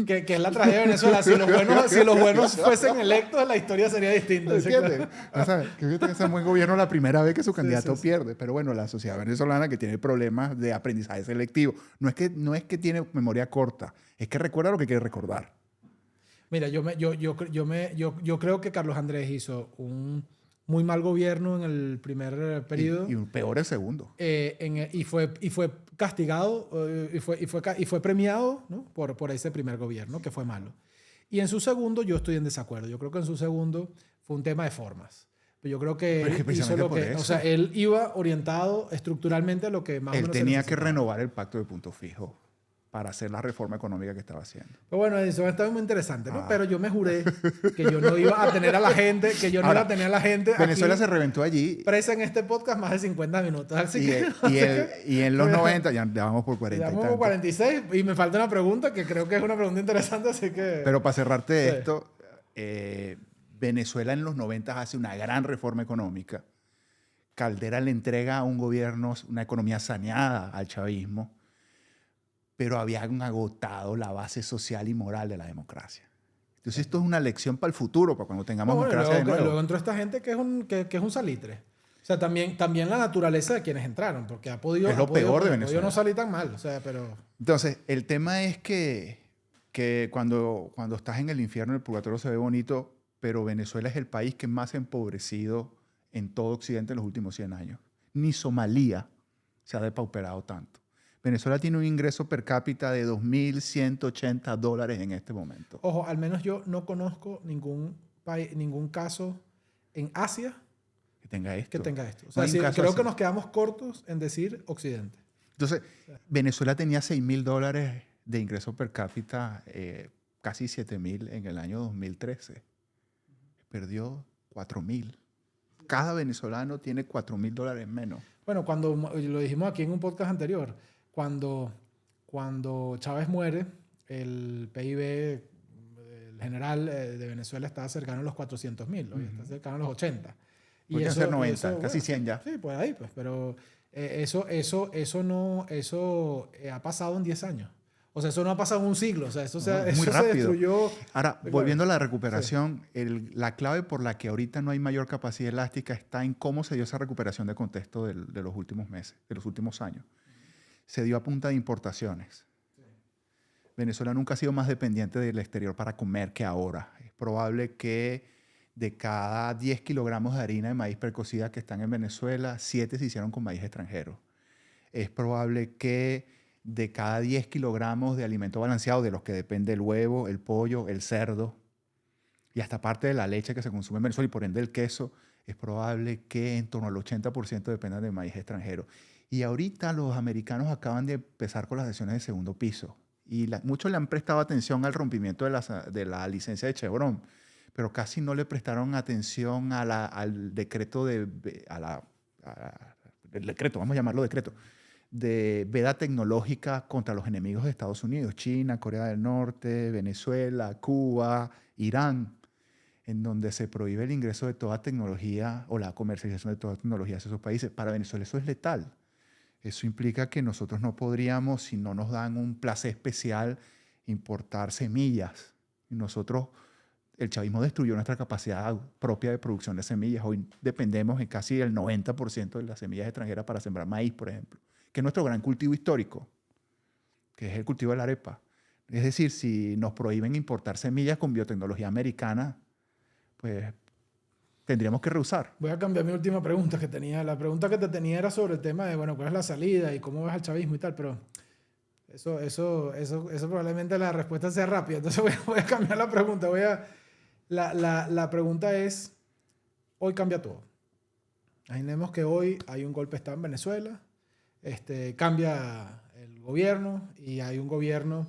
Speaker 1: que es la tragedia de Venezuela. Si los buenos fuesen electos, la historia sería distinta.
Speaker 2: ¿Entiendes? O sea, que hace un buen gobierno la primera vez que su candidato pierde. Pero bueno, la sociedad venezolana que tiene problemas de aprendizaje selectivo. No es que tiene memoria corta, es que recuerda lo que quiere recordar.
Speaker 1: Mira, yo creo que Carlos Andrés hizo un muy mal gobierno en el primer periodo.
Speaker 2: Y un peor el segundo.
Speaker 1: Y fue castigado y fue premiado, ¿no? por ese primer gobierno, que fue malo. Y en su segundo yo estoy en desacuerdo. Yo creo que en su segundo fue un tema de formas. Pero yo creo que
Speaker 2: Pero es que
Speaker 1: él hizo
Speaker 2: precisamente
Speaker 1: lo
Speaker 2: por
Speaker 1: que... O
Speaker 2: eso.
Speaker 1: sea, él iba orientado estructuralmente a lo que más o
Speaker 2: Él
Speaker 1: menos se
Speaker 2: tenía que
Speaker 1: necesitaba.
Speaker 2: renovar el pacto de punto fijo para hacer la reforma económica que estaba haciendo.
Speaker 1: Pero bueno, eso está muy interesante, ¿no?
Speaker 2: Ah.
Speaker 1: Pero yo me juré que yo no iba a tener a la gente,
Speaker 2: Ahora, Venezuela
Speaker 1: aquí
Speaker 2: se reventó allí
Speaker 1: presa en este podcast más de 50 minutos. Así que,
Speaker 2: y en los 90 ya vamos por 40 y
Speaker 1: llevamos
Speaker 2: tanto.
Speaker 1: 46 y me falta una pregunta que creo que es una pregunta interesante, así que...
Speaker 2: Pero para cerrarte
Speaker 1: Sí.
Speaker 2: esto, Venezuela en los 90 hace una gran reforma económica. Caldera le entrega a un gobierno una economía saneada al chavismo, pero habían agotado la base social y moral de la democracia. Entonces esto es una lección para el futuro, para cuando tengamos
Speaker 1: Bueno,
Speaker 2: democracia de nuevo.
Speaker 1: luego entró esta gente que es un salitre. O sea, también la naturaleza de quienes entraron, porque
Speaker 2: Es lo
Speaker 1: ha podido
Speaker 2: peor de
Speaker 1: ha
Speaker 2: Venezuela.
Speaker 1: podido no salir tan mal. O sea, pero...
Speaker 2: Entonces, el tema es que cuando estás en el infierno, el purgatorio se ve bonito, pero Venezuela es el país que más ha empobrecido en todo Occidente en los últimos 100 años. Ni Somalia se ha depauperado tanto. Venezuela tiene un ingreso per cápita de $2.180 en este momento.
Speaker 1: Ojo, al menos yo no conozco ningún caso en Asia
Speaker 2: Que tenga esto.
Speaker 1: que tenga esto. O
Speaker 2: No
Speaker 1: sea,
Speaker 2: hay un
Speaker 1: sí,
Speaker 2: caso
Speaker 1: creo
Speaker 2: así.
Speaker 1: que nos quedamos cortos en decir Occidente.
Speaker 2: Entonces, Venezuela tenía $6.000 de ingreso per cápita, casi 7.000 en el año 2013. Perdió 4.000. Cada venezolano tiene $4.000 menos.
Speaker 1: Bueno, cuando lo dijimos aquí en un podcast anterior, cuando Chávez muere, el PIB el general de Venezuela estaba cercano a los 400.000, hoy está cercano a los 80.
Speaker 2: Podría ser 90, casi 100 ya.
Speaker 1: Sí, pues ahí, pues, pero eso ha pasado en 10 años. O sea, eso no ha pasado en un siglo. O sea, eso
Speaker 2: No,
Speaker 1: se
Speaker 2: muy rápido.
Speaker 1: destruyó.
Speaker 2: Ahora, volviendo a la recuperación, la clave por la que ahorita no hay mayor capacidad elástica está en cómo se dio esa recuperación de contexto de los últimos meses, de los últimos años. Se dio a punta de importaciones. Venezuela nunca ha sido más dependiente del exterior para comer que ahora. Es probable que de cada 10 kilogramos de harina de maíz precocida que están en Venezuela, 7 se hicieron con maíz extranjero. Es probable que de cada 10 kilogramos de alimento balanceado, de los que depende el huevo, el pollo, el cerdo, y hasta parte de la leche que se consume en Venezuela y por ende el queso, es probable que en torno al 80% dependan de maíz extranjero. Y ahorita los americanos acaban de empezar con las acciones de segundo piso. Y muchos le han prestado atención al rompimiento de la licencia de Chevron, pero casi no le prestaron atención al decreto el decreto, vamos a llamarlo decreto, de veda tecnológica contra los enemigos de Estados Unidos, China, Corea del Norte, Venezuela, Cuba, Irán, en donde se prohíbe el ingreso de toda tecnología o la comercialización de toda tecnología hacia esos países. Para Venezuela eso es letal. Eso implica que nosotros no podríamos, si no nos dan un placer especial, importar semillas. Y nosotros, el chavismo destruyó nuestra capacidad propia de producción de semillas. Hoy dependemos en casi el 90% de las semillas extranjeras para sembrar maíz, por ejemplo, que es nuestro gran cultivo histórico, que es el cultivo de la arepa. Es decir, si nos prohíben importar semillas con biotecnología americana, pues tendríamos que rehusar.
Speaker 1: Voy a cambiar mi última pregunta que tenía. La pregunta que te tenía era sobre el tema de, bueno, cuál es la salida y cómo ves al chavismo y tal, pero eso probablemente la respuesta sea rápida. Entonces voy a cambiar la pregunta. La pregunta es, hoy cambia todo. Imaginemos que hoy hay un golpe de Estado en Venezuela, cambia el gobierno y hay un gobierno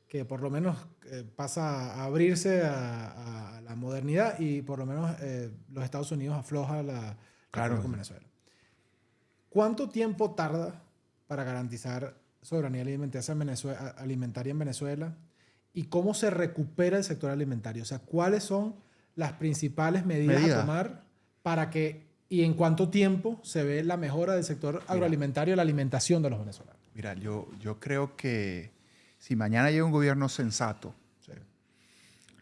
Speaker 1: que por lo menos pasa a abrirse a la modernidad y por lo menos los Estados Unidos afloja la
Speaker 2: Claro.
Speaker 1: con Venezuela. ¿Cuánto tiempo tarda para garantizar soberanía alimentaria en Venezuela? ¿Y cómo se recupera el sector alimentario? O sea, ¿cuáles son las principales medidas a tomar para que, y en cuánto tiempo se ve la mejora del sector agroalimentario y la alimentación de los venezolanos?
Speaker 2: Mira, yo creo que si mañana llega un gobierno sensato,
Speaker 1: Sí.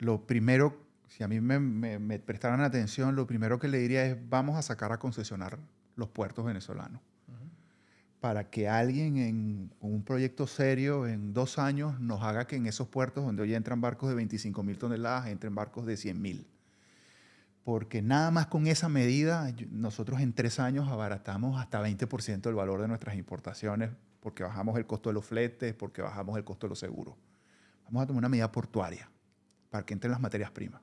Speaker 2: lo primero, si a mí me prestaran atención, lo primero que le diría es vamos a sacar a concesionar los puertos venezolanos. Para que alguien con un proyecto serio en 2 años nos haga que en esos puertos donde hoy entran barcos de 25.000 toneladas, entren barcos de 100.000. Porque nada más con esa medida, nosotros en 3 años abaratamos hasta 20% del valor de nuestras importaciones, porque bajamos el costo de los fletes, porque bajamos el costo de los seguros. Vamos a tomar una medida portuaria para que entren las materias primas.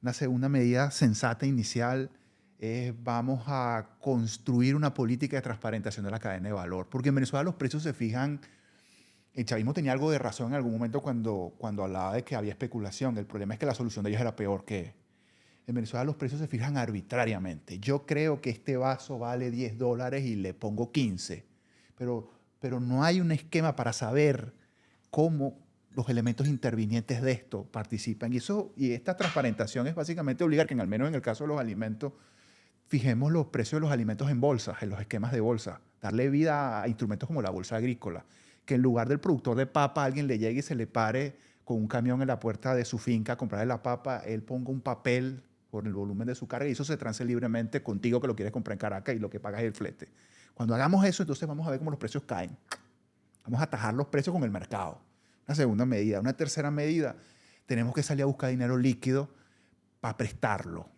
Speaker 2: Una segunda medida sensata inicial vamos a construir una política de transparentación de la cadena de valor. Porque en Venezuela los precios se fijan. El chavismo tenía algo de razón en algún momento cuando hablaba de que había especulación. El problema es que la solución de ellos era peor que... En Venezuela los precios se fijan arbitrariamente. Yo creo que este vaso vale $10 y le pongo 15. Pero no hay un esquema para saber cómo los elementos intervinientes de esto participan. Y esta transparentación es básicamente obligar que, al menos en el caso de los alimentos, fijemos los precios de los alimentos en bolsas, en los esquemas de bolsa. Darle vida a instrumentos como la bolsa agrícola. Que en lugar del productor de papa, alguien le llegue y se le pare con un camión en la puerta de su finca a comprarle la papa, él ponga un papel por el volumen de su carga y eso se trance libremente contigo que lo quieres comprar en Caracas y lo que pagas es el flete. Cuando hagamos eso, entonces vamos a ver cómo los precios caen. Vamos a atajar los precios con el mercado. Una segunda medida. Una tercera medida, tenemos que salir a buscar dinero líquido para prestarlo.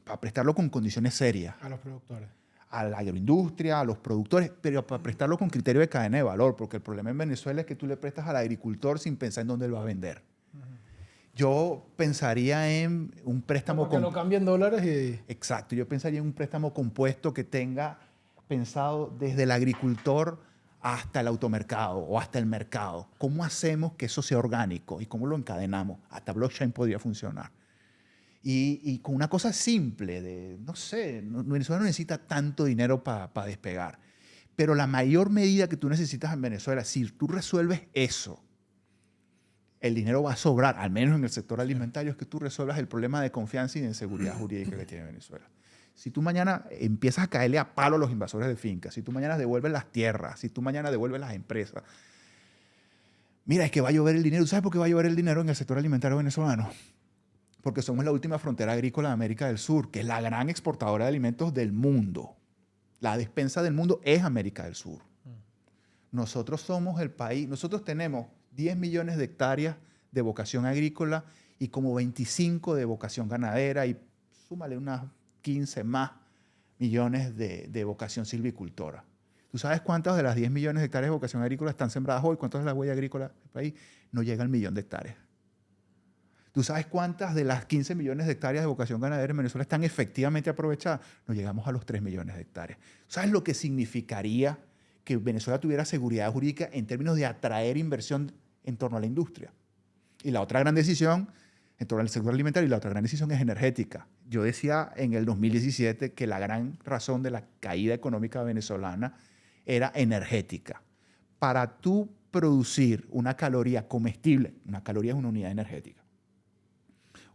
Speaker 2: Para prestarlo con condiciones serias.
Speaker 1: A los productores.
Speaker 2: A la agroindustria, a los productores, pero para prestarlo con criterio de cadena de valor, porque el problema en Venezuela es que tú le prestas al agricultor sin pensar en dónde él va a vender. Yo pensaría en un préstamo...
Speaker 1: Que lo cambien dólares y...
Speaker 2: Exacto, yo pensaría en un préstamo compuesto que tenga pensado desde el agricultor hasta el automercado o hasta el mercado. ¿Cómo hacemos que eso sea orgánico y cómo lo encadenamos? Hasta blockchain podría funcionar. Y con una cosa simple, no sé, Venezuela no necesita tanto dinero para despegar. Pero la mayor medida que tú necesitas en Venezuela, si tú resuelves eso, el dinero va a sobrar, al menos en el sector alimentario, es que tú resuelvas el problema de confianza y de inseguridad jurídica que tiene Venezuela. Si tú mañana empiezas a caerle a palo a los invasores de fincas, si tú mañana devuelves las tierras, si tú mañana devuelves las empresas, mira, es que va a llover el dinero. ¿Tú sabes por qué va a llover el dinero en el sector alimentario venezolano? Porque somos la última frontera agrícola de América del Sur, que es la gran exportadora de alimentos del mundo. La despensa del mundo es América del Sur. Nosotros somos el país, nosotros tenemos 10 millones de hectáreas de vocación agrícola y como 25 de vocación ganadera y súmale unas 15 más millones de vocación silvicultora. ¿Tú sabes cuántas de las 10 millones de hectáreas de vocación agrícola están sembradas hoy? ¿Cuántas de la huella agrícola del país? No llega al 1.000.000 de hectáreas. ¿Tú sabes cuántas de las 15 millones de hectáreas de vocación ganadera en Venezuela están efectivamente aprovechadas? No llegamos a los 3 millones de hectáreas. ¿Sabes lo que significaría que Venezuela tuviera seguridad jurídica en términos de atraer inversión en torno a la industria? Y la otra gran decisión en torno al sector alimentario, y la otra gran decisión es energética. Yo decía en el 2017 que la gran razón de la caída económica venezolana era energética. Para tú producir una caloría comestible, una caloría es una unidad energética,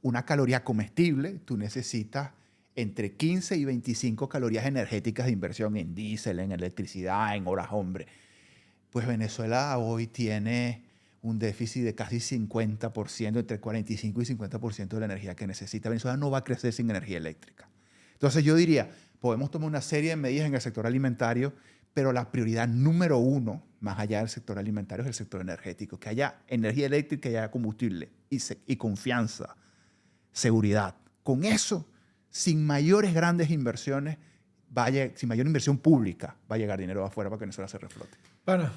Speaker 2: una caloría comestible, tú necesitas entre 15 y 25 calorías energéticas de inversión en diésel, en electricidad, en horas hombre. Pues Venezuela hoy tiene un déficit de casi 50%, entre 45 y 50% de la energía que necesita. Venezuela no va a crecer sin energía eléctrica. Entonces yo diría, podemos tomar una serie de medidas en el sector alimentario, pero la prioridad número uno, más allá del sector alimentario, es el sector energético. Que haya energía eléctrica, que haya combustible y confianza, seguridad. Con eso, sin mayores grandes inversiones, sin mayor inversión pública, va a llegar dinero de afuera para que Venezuela se reflote.
Speaker 1: Bueno,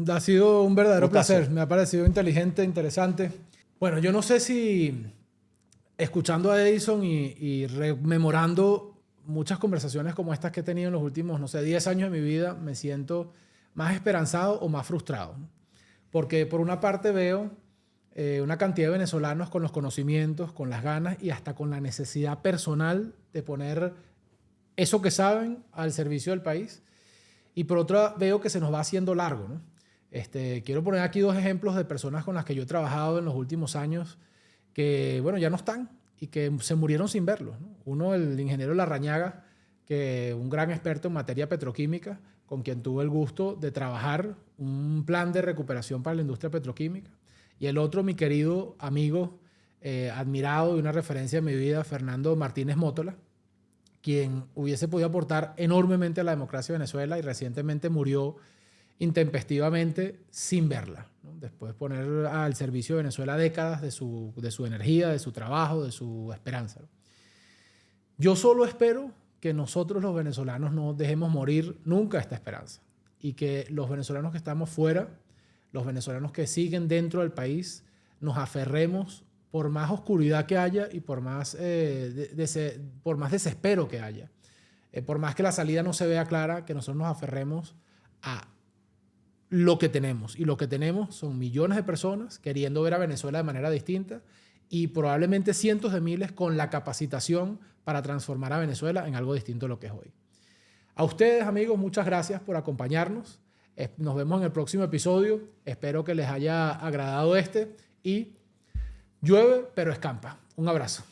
Speaker 1: ha sido un verdadero placer. Me ha parecido inteligente, interesante. Bueno, yo no sé si escuchando a Edison y rememorando muchas conversaciones como estas que he tenido en los últimos, no sé, 10 años de mi vida, me siento más esperanzado o más frustrado. Porque por una parte veo una cantidad de venezolanos con los conocimientos, con las ganas y hasta con la necesidad personal de poner eso que saben al servicio del país. Y por otra veo que se nos va haciendo largo, ¿no? Quiero poner aquí dos ejemplos de personas con las que yo he trabajado en los últimos años que, bueno, ya no están y que se murieron sin verlos, ¿no? Uno, el ingeniero Larrañaga, que un gran experto en materia petroquímica, con quien tuve el gusto de trabajar un plan de recuperación para la industria petroquímica. Y el otro, mi querido amigo, admirado y una referencia en mi vida, Fernando Martínez Mótola, quien hubiese podido aportar enormemente a la democracia de Venezuela y recientemente murió intempestivamente sin verla, ¿no? Después de poner al servicio de Venezuela décadas de su energía, de su trabajo, de su esperanza, ¿no? Yo solo espero que nosotros los venezolanos no dejemos morir nunca esta esperanza y que los venezolanos que estamos fuera, los venezolanos que siguen dentro del país, nos aferremos por más oscuridad que haya y por más desespero que haya, por más que la salida no se vea clara, que nosotros nos aferremos a lo que tenemos. Y lo que tenemos son millones de personas queriendo ver a Venezuela de manera distinta y probablemente cientos de miles con la capacitación para transformar a Venezuela en algo distinto de lo que es hoy. A ustedes, amigos, muchas gracias por acompañarnos. Nos vemos en el próximo episodio. Espero que les haya agradado y llueve, pero escampa. Un abrazo.